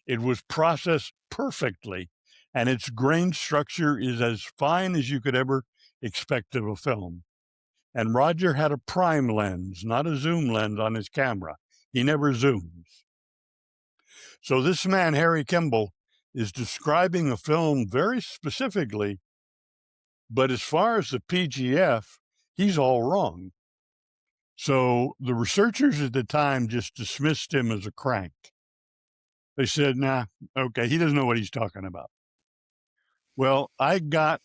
It was processed perfectly, and its grain structure is as fine as you could ever expect of a film. And Roger had a prime lens, not a zoom lens on his camera. He never zooms. So this man, Harry Kemble, is describing a film very specifically, but as far as the PGF, he's all wrong. So the researchers at the time just dismissed him as a crank. They said, nah, okay, he doesn't know what he's talking about. Well, I got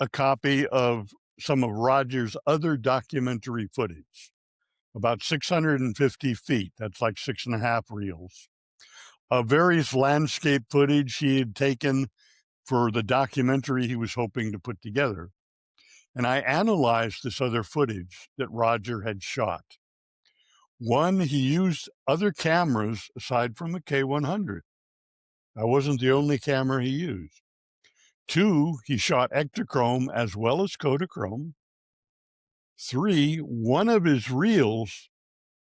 a copy of some of Roger's other documentary footage, about 650 feet. That's like 6.5 reels of various landscape footage he had taken for the documentary he was hoping to put together. And I analyzed this other footage that Roger had shot. One, he used other cameras aside from the K100. That wasn't the only camera he used. Two, he shot ectochrome as well as Kodachrome. Three, one of his reels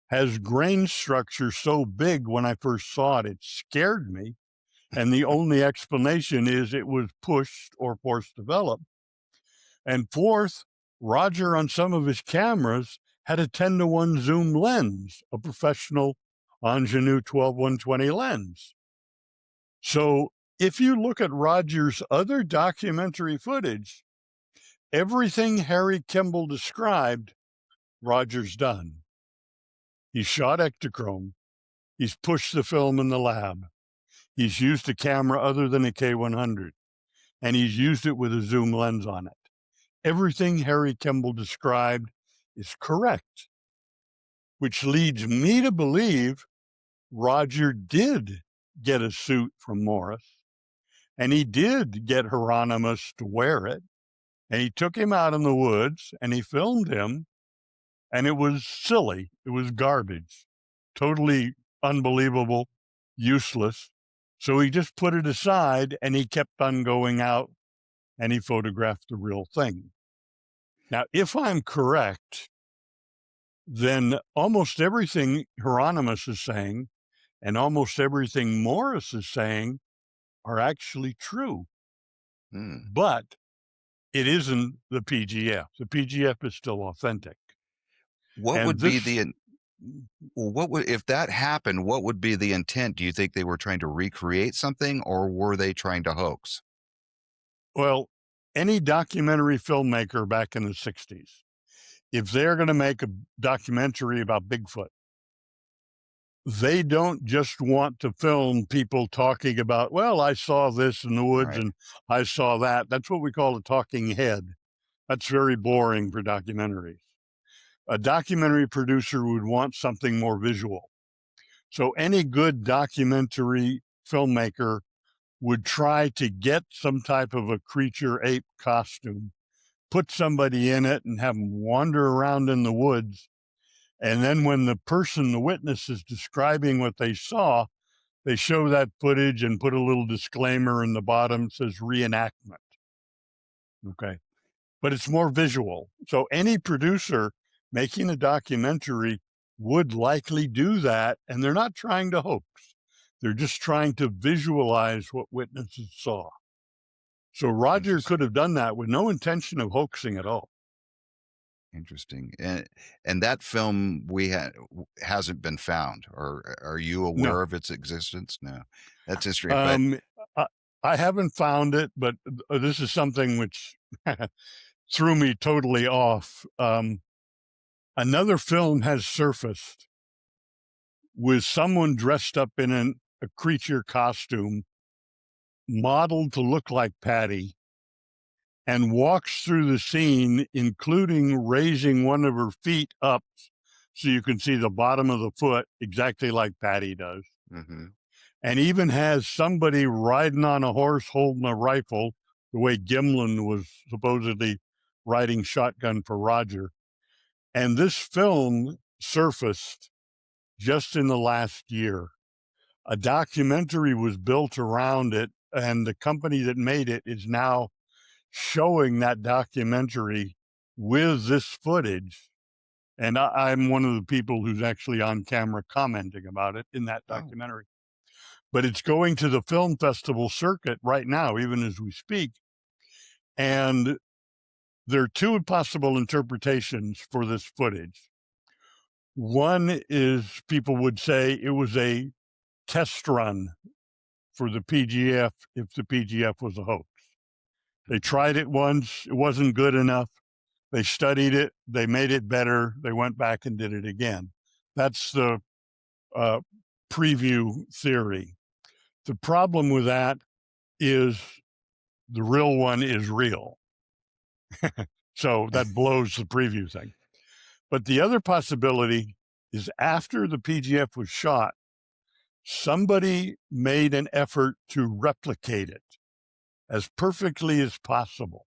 has grain structure so big when I first saw it, it scared me. And the only explanation is it was pushed or force developed. And fourth, Roger on some of his cameras had a 10-to-1 zoom lens, a professional Ingenue 12-120 lens. So if you look at Roger's other documentary footage, everything Harry Kimball described, Roger's done. He's shot ectochrome. He's pushed the film in the lab. He's used a camera other than a K100, and he's used it with a zoom lens on it. Everything Harry Kimball described is correct, which leads me to believe Roger did get a suit from Morris, and he did get Hieronymus to wear it, and he took him out in the woods, and he filmed him, and it was silly. It was garbage, totally unbelievable, useless. So he just put it aside, and he kept on going out, and he photographed the real thing. Now, if I'm correct, then almost everything Hieronymus is saying and almost everything Morris is saying are actually true. But it isn't the PGF. The PGF is still authentic. What would be the what would, if that happened, what would be the intent? Do you think they were trying to recreate something, or were they trying to hoax? Well, any documentary filmmaker back in the 60s, if they're going to make a documentary about Bigfoot, they don't just want to film people talking about, well, I saw this in the woods and I saw that. That's what we call a talking head. That's very boring for documentaries. A documentary producer would want something more visual. So any good documentary filmmaker would try to get some type of a creature ape costume, put somebody in it and have them wander around in the woods. And then when the person, the witness, is describing what they saw, they show that footage and put a little disclaimer in the bottom that says reenactment. Okay. But it's more visual. So any producer making a documentary would likely do that. And they're not trying to hoax. They're just trying to visualize what witnesses saw. So Roger could have done that with no intention of hoaxing at all. Interesting. And that film hasn't been found, or are you aware of its existence? No, that's history. I haven't found it, but this is something which threw me totally off. Another film has surfaced with someone dressed up in a creature costume, modeled to look like Patty, and walks through the scene, including raising one of her feet up so you can see the bottom of the foot, exactly like Patty does. And even has somebody riding on a horse holding a rifle, the way Gimlin was supposedly riding shotgun for Roger. And this film surfaced just in the last year. A documentary was built around it, and the company that made it is now showing that documentary with this footage. And I'm one of the people who's actually on camera commenting about it in that documentary. But it's going to the film festival circuit right now, even as we speak. And there are two possible interpretations for this footage. One is people would say it was a test run for the PGF if the PGF was a hoax. They tried it once, it wasn't good enough. They studied it, they made it better, they went back and did it again. That's the preview theory. The problem with that is the real one is real. So that blows the preview thing. But the other possibility is after the PGF was shot, somebody made an effort to replicate it. as perfectly as possible.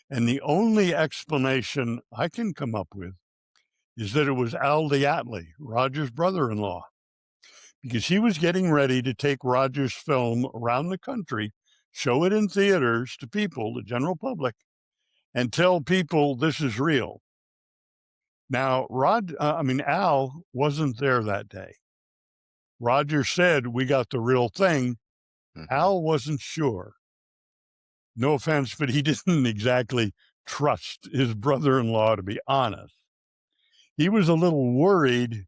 And the only explanation I can come up with is that it was Al Diatley, Roger's brother-in-law, because he was getting ready to take Roger's film around the country, show it in theaters to people, the general public, and tell people this is real. Now, Al wasn't there that day. Roger said, we got the real thing. Mm-hmm. Al wasn't sure. No offense, but he didn't exactly trust his brother-in-law, to be honest. He was a little worried.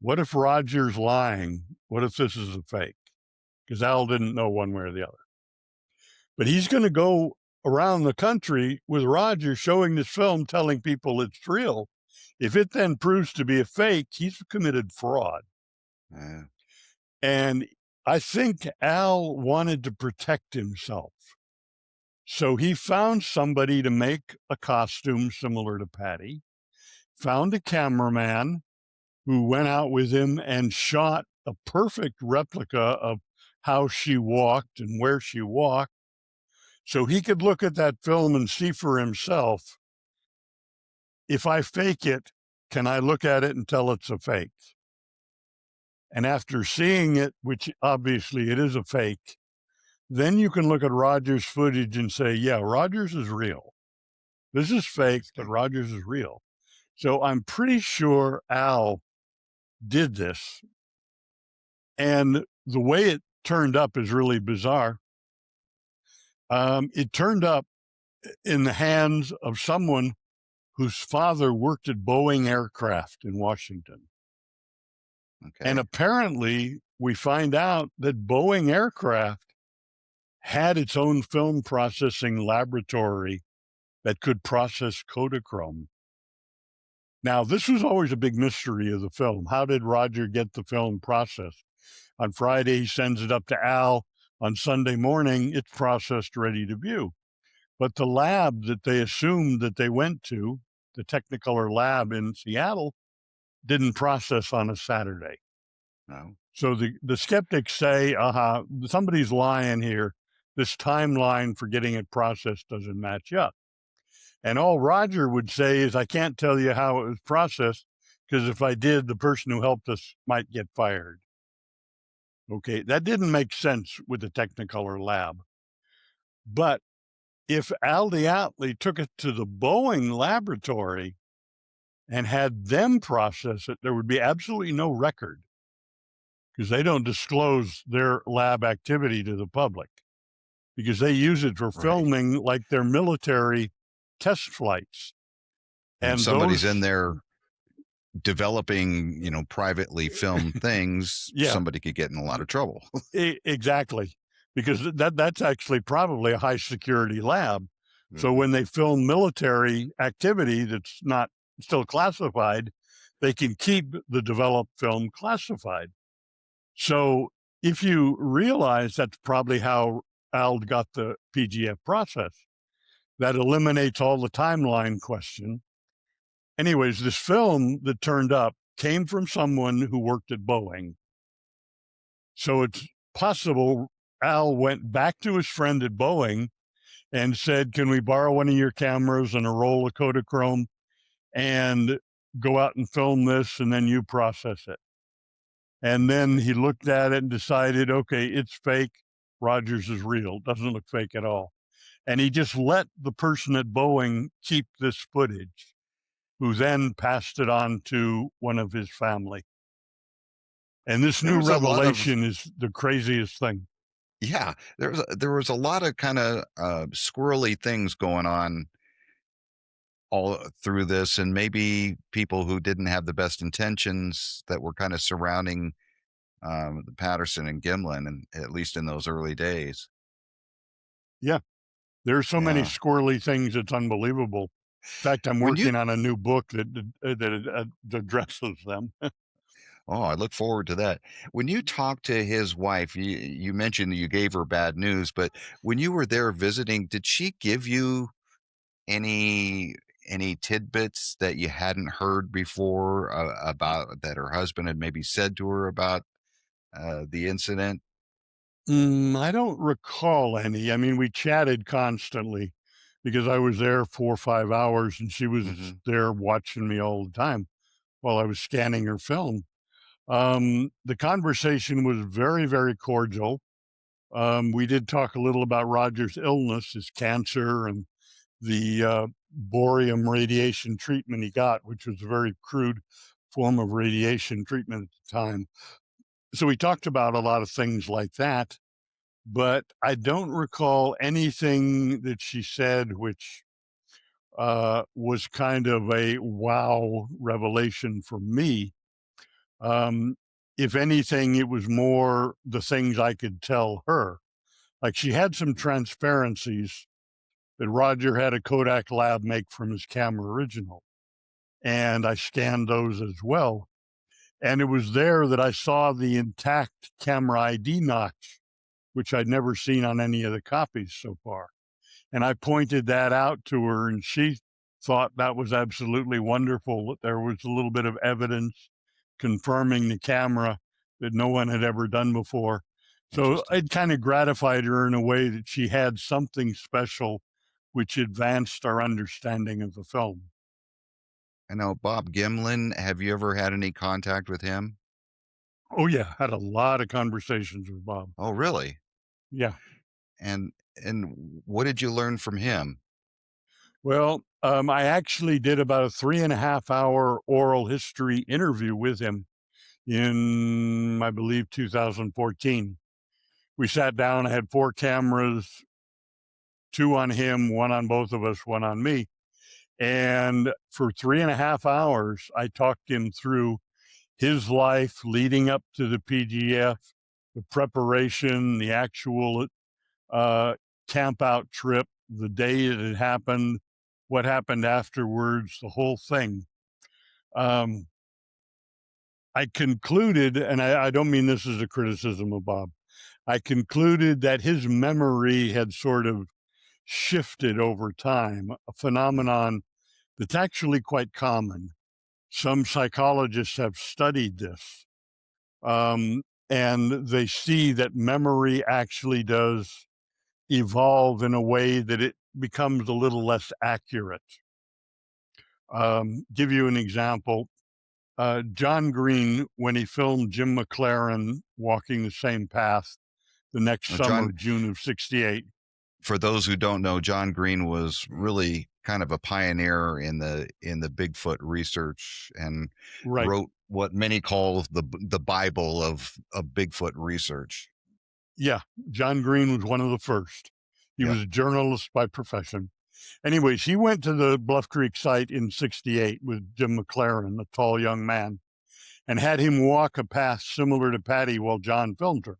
What if Roger's lying? What if this is a fake? Because Al didn't know one way or the other. But he's going to go around the country with Roger showing this film, telling people it's real. If it then proves to be a fake, he's committed fraud. Yeah. And I think Al wanted to protect himself. So he found somebody to make a costume similar to Patty, found a cameraman who went out with him and shot a perfect replica of how she walked and where she walked, so he could look at that film and see for himself, if I fake it, can I look at it and tell it's a fake? And after seeing it, which obviously it is a fake, then you can look at Roger's footage and say, yeah, Roger's is real. This is fake, but Roger's is real. So I'm pretty sure Al did this. And the way it turned up is really bizarre. It turned up in the hands of someone whose father worked at Boeing Aircraft in Washington. Okay. And apparently, we find out that Boeing Aircraft had its own film processing laboratory that could process Kodachrome. Now, this was always a big mystery of the film. How did Roger get the film processed? On Friday, he sends it up to Al. On Sunday morning, it's processed, ready to view. But the lab that they assumed that they went to, the Technicolor lab in Seattle, didn't process on a Saturday. No. So the skeptics say, somebody's lying here. This timeline for getting it processed doesn't match up. And all Roger would say is, I can't tell you how it was processed, because if I did, the person who helped us might get fired. Okay, that didn't make sense with the Technicolor lab. But if Al Diatley took it to the Boeing laboratory and had them process it, there would be absolutely no record, because they don't disclose their lab activity to the public, because they use it for filming like their military test flights. And somebody's in there developing, privately filmed things, Yeah. Somebody could get in a lot of trouble. Exactly, because that's actually probably a high security lab. So when they film military activity that's not still classified, they can keep the developed film classified. So if you realize that's probably how Al got the PGF process, that eliminates all the timeline question. Anyways, this film that turned up came from someone who worked at Boeing. So it's possible Al went back to his friend at Boeing and said, can we borrow one of your cameras and a roll of Kodachrome and go out and film this, and then you process it? And then he looked at it and decided, okay, it's fake. Roger's is real. Doesn't look fake at all. And he just let the person at Boeing keep this footage, who then passed it on to one of his family. And this new revelation is the craziest thing. Yeah, there was a lot of kind of squirrely things going on all through this, and maybe people who didn't have the best intentions that were kind of surrounding the Patterson and Gimlin, and at least in those early days. Yeah, there's so many squirrely things, it's unbelievable. In fact, I'm working on a new book that addresses them. Oh, I look forward to that. When you talked to his wife, you mentioned you gave her bad news, but when you were there visiting, did she give you any tidbits that you hadn't heard before about that her husband had maybe said to her about the incident? I don't recall any. I mean, we chatted constantly because I was there 4 or 5 hours and she was Hmm. there watching me all the time while I was scanning her film. The conversation was very, very cordial. We did talk a little about Roger's illness, his cancer, and the borium radiation treatment he got, which was a very crude form of radiation treatment at the time. So we talked about a lot of things like that, but I don't recall anything that she said which was kind of a wow revelation for me. Um, if anything, it was more the things I could tell her. Like she had some transparencies that Roger had a Kodak lab make from his camera original. And I scanned those as well. And it was there that I saw the intact camera ID notch, which I'd never seen on any of the copies so far. And I pointed that out to her, and she thought that was absolutely wonderful, that there was a little bit of evidence confirming the camera that no one had ever done before. So Interesting. it kind of gratified her in a way that she had something special which advanced our understanding of the film. I know Bob Gimlin. Have you ever had any contact with him? Oh, yeah, had a lot of conversations with Bob. Oh, really? Yeah. And what did you learn from him? Well, I actually did about a 3.5 hour oral history interview with him in, I believe, 2014. We sat down, I had 4 cameras, 2 on him, 1 on both of us, 1 on me. And for 3.5 hours, I talked him through his life leading up to the PGF, the preparation, the actual camp out trip, the day it happened, what happened afterwards, the whole thing. I concluded, and I don't mean this as a criticism of Bob, I concluded that his memory had sort of shifted over time, a phenomenon that's actually quite common. Some psychologists have studied this, and they see that memory actually does evolve in a way that it becomes a little less accurate. Give you an example. John Green, when he filmed Jim McLaren walking the same path the next summer, John, June of '68. for those who don't know, John Green was really kind of a pioneer in the Bigfoot research and Right. wrote what many call the Bible of Bigfoot research. Yeah. John Green was one of the first. He Yep. was a journalist by profession. Anyways, he went to the Bluff Creek site in '68 with Jim McLaren, a tall young man, and had him walk a path similar to Patty while John filmed her.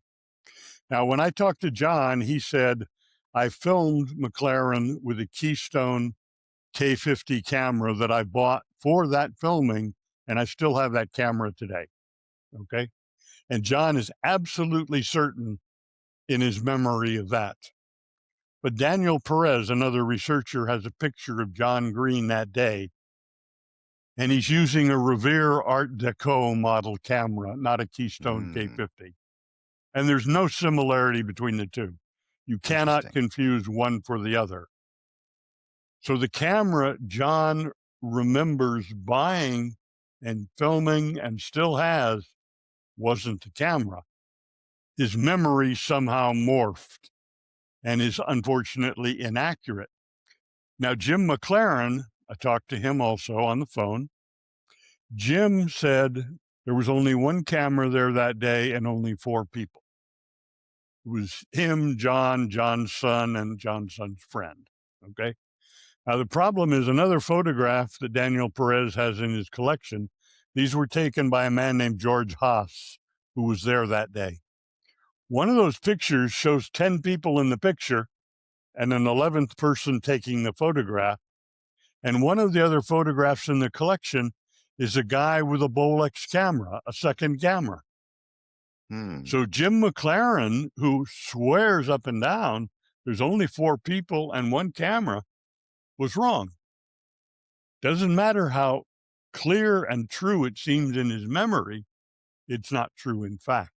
Now, when I talked to John, he said, I filmed McLaren with a Keystone K50 camera that I bought for that filming, and I still have that camera today. Okay. And John is absolutely certain in his memory of that. But Daniel Perez, another researcher, has a picture of John Green that day, and he's using a Revere Art Deco model camera, not a Keystone Mm, K50. And there's no similarity between the two. You cannot interesting. confuse one for the other. So the camera John remembers buying and filming and still has wasn't the camera. His memory somehow morphed and is unfortunately inaccurate. Now, Jim McLaren, I talked to him also on the phone. Jim said there was only one camera there that day and only 4 people. It was him, John, John's son, and John's son's friend. Okay. Now, the problem is another photograph that Daniel Perez has in his collection. These were taken by a man named George Haas, who was there that day. One of those pictures shows 10 people in the picture and an 11th person taking the photograph. And one of the other photographs in the collection is a guy with a Bolex camera, a second camera. Hmm. So Jim McLaren, who swears up and down there's only 4 people and 1 camera, was wrong. Doesn't matter how clear and true it seems in his memory, it's not true in fact.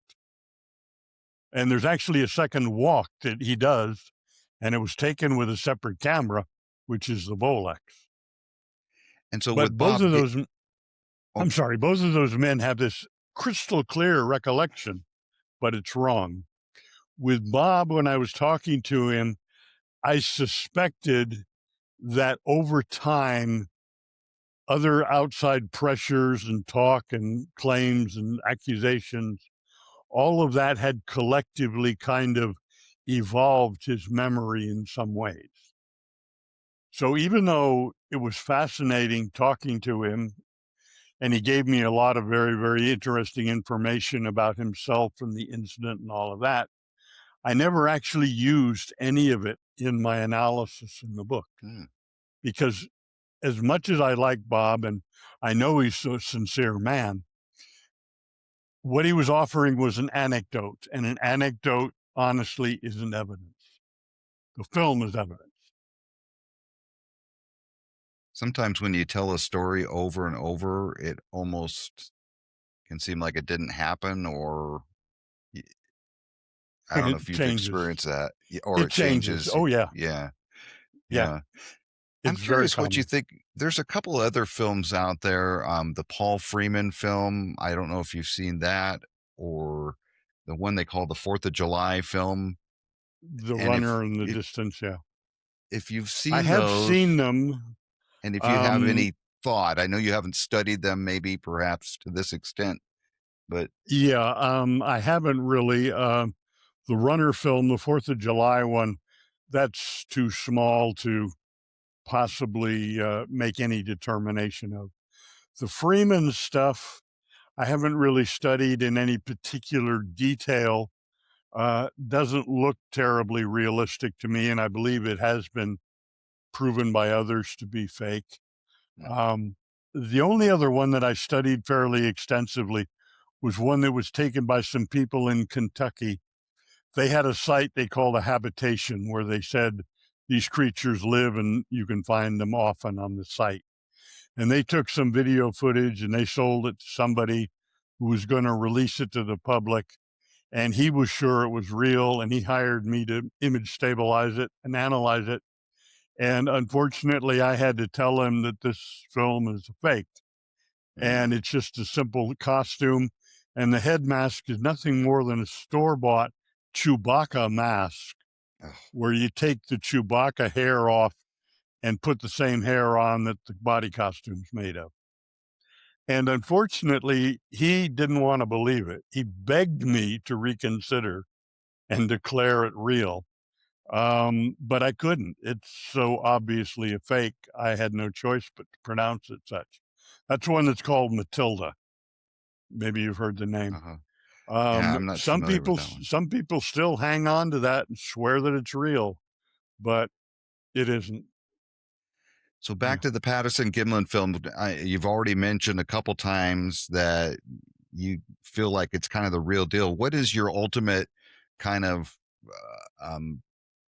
And there's actually a second walk that he does, and it was taken with a separate camera, which is the Volex. And so But with both Bob, of those, oh, I'm sorry, both of those men have this crystal clear recollection, but it's wrong. With Bob, when I was talking to him, I suspected that over time, other outside pressures and talk and claims and accusations, all of that had collectively kind of evolved his memory in some ways. So even though it was fascinating talking to him, and he gave me a lot of very, very interesting information about himself and the incident and all of that, I never actually used any of it in my analysis in the book. Because as much as I like Bob, and I know he's a sincere man, what he was offering was an anecdote, and an anecdote, honestly, isn't evidence. The film is evidence. sometimes when you tell a story over and over, it almost can seem like it didn't happen, or I don't know It if you've changes. experienced that, or It it changes. changes. Oh, yeah. Yeah. Yeah. Yeah. I'm It's very curious what you common. think. There's a couple other films out there. The Paul Freeman film. I don't know if you've seen that, or the one they call the 4th of July film. The And runner in the distance, yeah. if you've I seen have seen those, them. and if you have any thought, I know you haven't studied them maybe perhaps to this extent, but Yeah, I haven't really. The runner film, the 4th of July one, that's too small to possibly make any determination of. The Freeman stuff, I haven't really studied in any particular detail. Doesn't look terribly realistic to me, and I believe it has been proven by others to be fake. The only other one that I studied fairly extensively was one that was taken by some people in Kentucky. They had a site they called a habitation where they said these creatures live and you can find them often on the site. And they took some video footage and they sold it to somebody who was going to release it to the public. And he was sure it was real, and he hired me to image stabilize it and analyze it. And unfortunately, I had to tell him that this film is a fake. And it's just a simple costume. And the head mask is nothing more than a store-bought Chewbacca mask, where you take the Chewbacca hair off and put the same hair on that the body costume's made of. And unfortunately, he didn't want to believe it. He begged me to reconsider and declare it real. But I couldn't. It's so obviously a fake. I had no choice but to pronounce it such. That's one that's called Matilda. Maybe you've heard the name. yeah, I'm not familiar with that one. Some people still hang on to that and swear that it's real, but it isn't. So back to the Patterson-Gimlin film. You've already mentioned a couple times that you feel like it's kind of the real deal. What is your ultimate kind of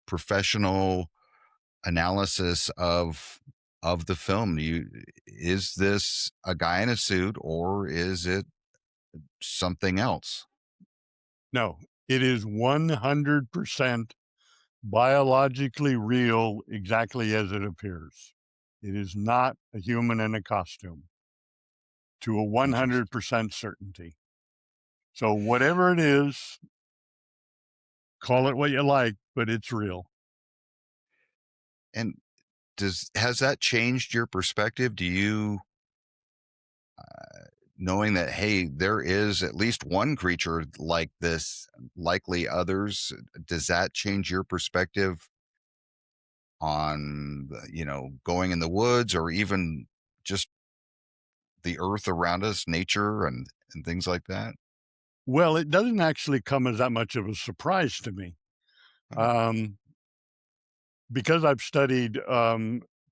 professional analysis of the film? Is this a guy in a suit, or is it something else? No, it is 100% biologically real, exactly as it appears. It is not a human in a costume, to a Interesting. 100% certainty. So whatever it is, call it what you like, but it's real. And has that changed your perspective? Do you, knowing that, hey, there is at least one creature like this, likely others, does that change your perspective on going in the woods, or even just the earth around us, nature, and things like that? Well, it doesn't actually come as that much of a surprise to me. Because I've studied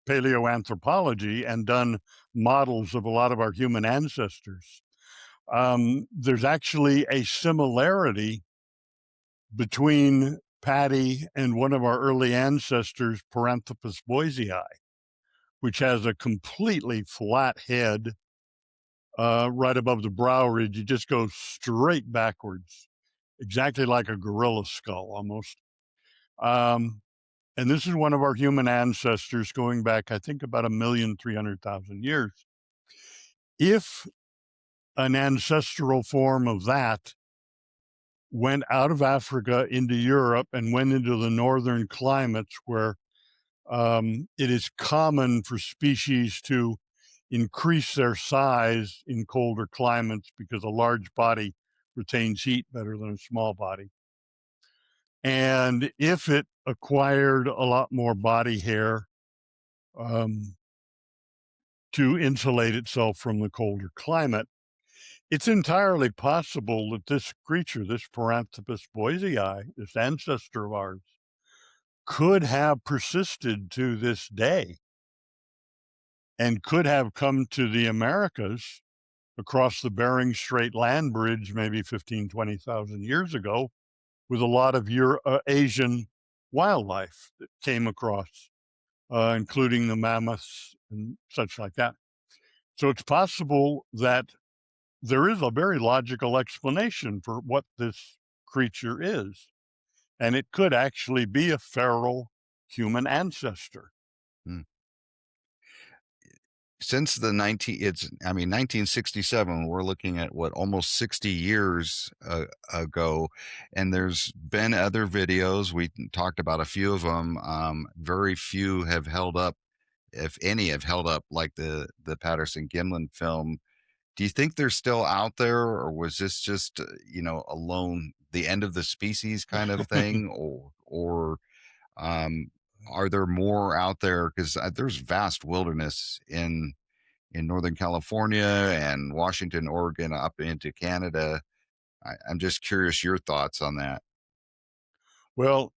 paleoanthropology and done models of a lot of our human ancestors, there's actually a similarity between Patty and one of our early ancestors, Paranthropus boisei, which has a completely flat head right above the brow ridge. You just go straight backwards. exactly like a gorilla skull almost. And this is one of our human ancestors going back, I think, about 1,300,000 years. If an ancestral form of that went out of Africa into Europe and went into the northern climates where it is common for species to increase their size in colder climates because a large body retains heat better than a small body. And if it acquired a lot more body hair to insulate itself from the colder climate, it's entirely possible that this creature, this Paranthropus boisei, this ancestor of ours, could have persisted to this day and could have come to the Americas across the Bering Strait land bridge maybe 15, 20,000 years ago with a lot of Asian wildlife that came across, including the mammoths and such like that. So it's possible that there is a very logical explanation for what this creature is, and it could actually be a feral human ancestor. Hmm. Since the 1967, we're looking at what, almost 60 years ago, and there's been other videos. We talked about a few of them. Very few have held up, if any have held up, like the Patterson-Gimlin film. Do you think they're still out there, or was this just alone, the end of the species kind of thing, or are there more out there? Because there's vast wilderness in Northern California and Washington, Oregon, up into Canada. I'm just curious your thoughts on that. Well,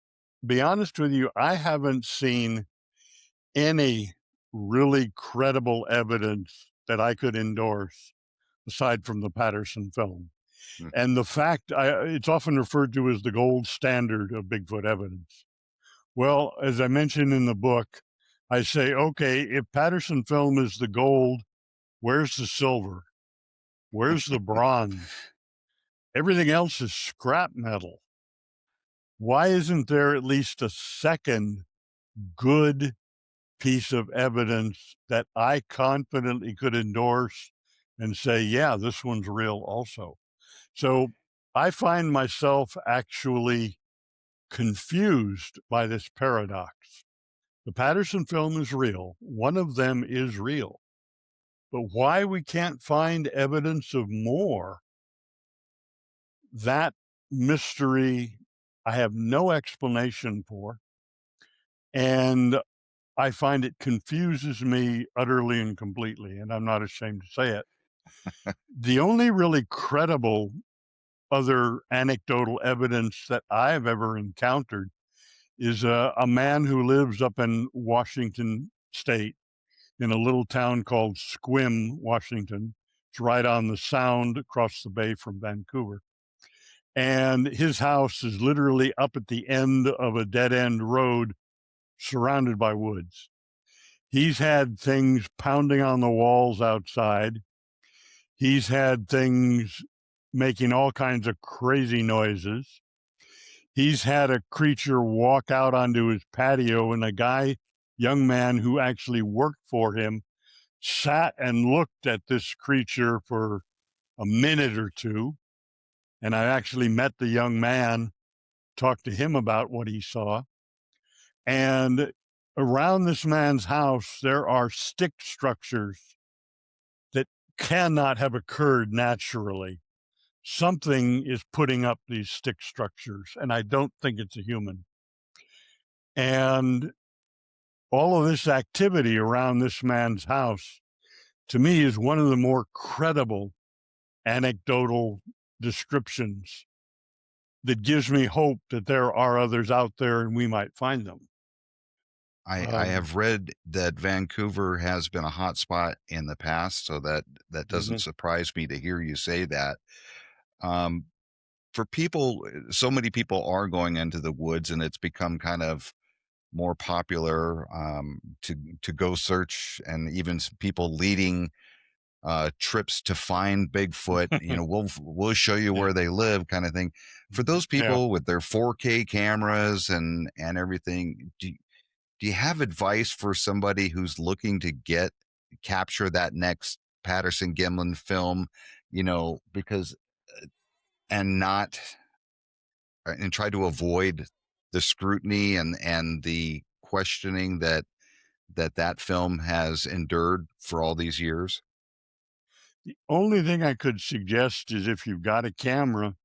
be honest with you, I haven't seen any really credible evidence that I could endorse aside from the Patterson film. Hmm. And the fact, it's often referred to as the gold standard of Bigfoot evidence. Well, as I mentioned in the book, I say, okay, if Patterson film is the gold, where's the silver? Where's the bronze? Everything else is scrap metal. Why isn't there at least a second good piece of evidence that I confidently could endorse and say, yeah, this one's real also? So I find myself actually confused by this paradox. The Patterson film is real. One of them is real. But why we can't find evidence of more, that mystery I have no explanation for. And I find it confuses me utterly and completely, and I'm not ashamed to say it. The only really credible other anecdotal evidence that I've ever encountered is a man who lives up in Washington State in a little town called Sequim, Washington. It's right on the Sound across the bay from Vancouver. And his house is literally up at the end of a dead end road surrounded by woods. He's had things pounding on the walls outside. He's had things making all kinds of crazy noises. He's had a creature walk out onto his patio, and a young man who actually worked for him sat and looked at this creature for a minute or two. And I actually met the young man, talked to him about what he saw. And around this man's house, there are stick structures that cannot have occurred naturally. Something is putting up these stick structures, and I don't think it's a human. And all of this activity around this man's house, to me, is one of the more credible anecdotal descriptions that gives me hope that there are others out there and we might find them. I have read that Vancouver has been a hot spot in the past, so that doesn't surprise me to hear you say that. For people, so many people are going into the woods, and it's become kind of more popular to go search, and even people leading trips to find Bigfoot. We'll show you where they live, kind of thing. For those people with their 4K cameras and everything, do you have advice for somebody who's looking to capture that next Patterson-Gimlin film? Because and not and try to avoid the scrutiny and the questioning that film has endured for all these years? The only thing I could suggest is if you've got a camera,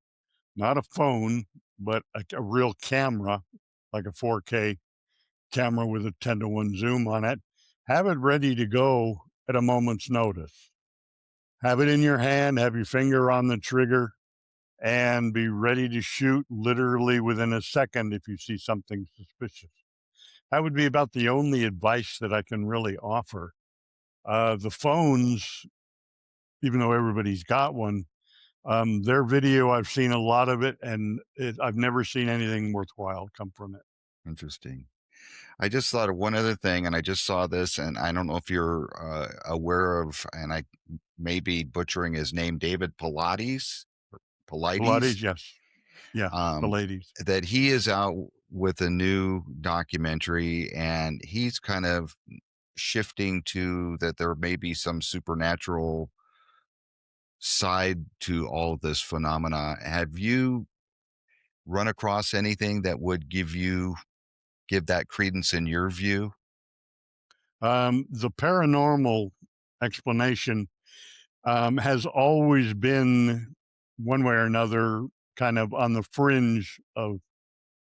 not a phone, but a real camera, like a 4K camera with a 10-to-1 zoom on it, have it ready to go at a moment's notice. Have it in your hand, have your finger on the trigger, and be ready to shoot literally within a second if you see something suspicious. That would be about the only advice that I can really offer. The phones, even though everybody's got one, their video, I've seen a lot of it, and I've never seen anything worthwhile come from it. Interesting. I just thought of one other thing, and I just saw this, and I don't know if you're aware of, and I may be butchering his name, David Pilates. Pilates, yes. Yeah, Um, Pilates. that he is out with a new documentary, and he's kind of shifting to that there may be some supernatural side to all of this phenomena. Have you run across anything that would give that credence in your view? The paranormal explanation has always been, one way or another, kind of on the fringe of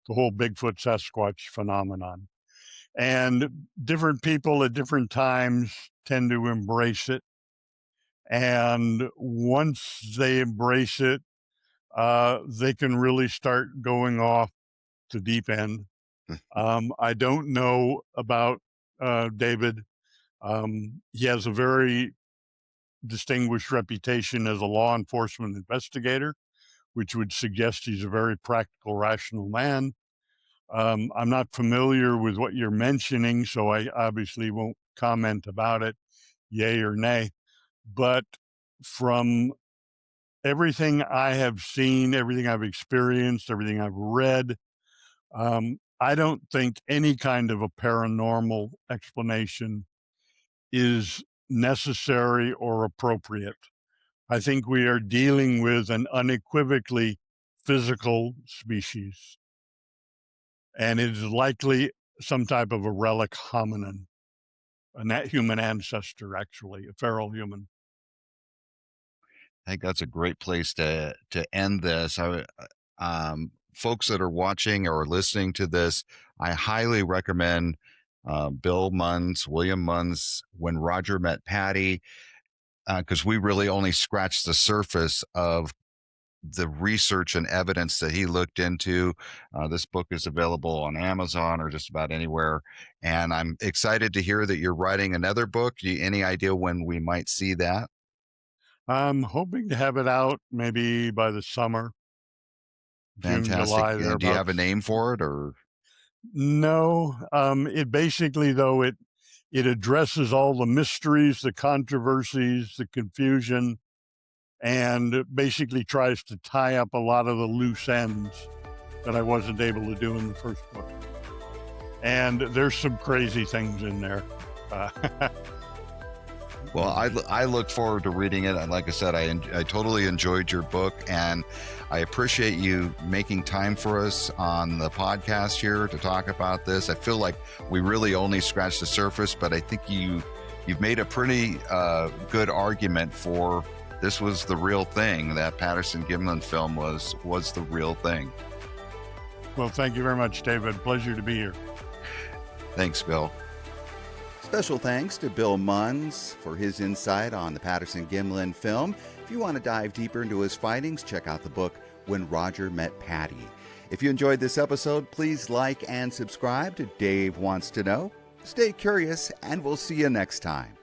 the whole Bigfoot Sasquatch phenomenon. And different people at different times tend to embrace it. And once they embrace it, they can really start going off the deep end. I don't know about David. He has a very distinguished reputation as a law enforcement investigator, which would suggest he's a very practical, rational man. I'm not familiar with what you're mentioning, so I obviously won't comment about it, yay or nay. But from everything I have seen, everything I've experienced, everything I've read, I don't think any kind of a paranormal explanation is necessary or appropriate. I think we are dealing with an unequivocally physical species, and it is likely some type of a relic hominin, a human ancestor, actually, a feral human. I think that's a great place to end this. Folks that are watching or listening to this, I highly recommend Bill Munns, William Munns, When Roger Met Patty, because we really only scratched the surface of the research and evidence that he looked into. This book is available on Amazon or just about anywhere. And I'm excited to hear that you're writing another book. Any idea when we might see that? I'm hoping to have it out maybe by the summer, June, Fantastic. July, And do you have a thereabouts. name for it, or? No, it basically, though, it addresses all the mysteries, the controversies, the confusion, and basically tries to tie up a lot of the loose ends that I wasn't able to do in the first book. And there's some crazy things in there. Well, I look forward to reading it. And like I said, I totally enjoyed your book, and I appreciate you making time for us on the podcast here to talk about this. I feel like we really only scratched the surface, but I think you've made a pretty good argument for this was the real thing. That Patterson-Gimlin film was the real thing. Well, thank you very much, David. Pleasure to be here. Thanks, Bill. Special thanks to Bill Munns for his insight on the Patterson-Gimlin film. If you want to dive deeper into his findings, check out the book When Roger Met Patty. If you enjoyed this episode, please like and subscribe to Dave Wants to Know. Stay curious, and we'll see you next time.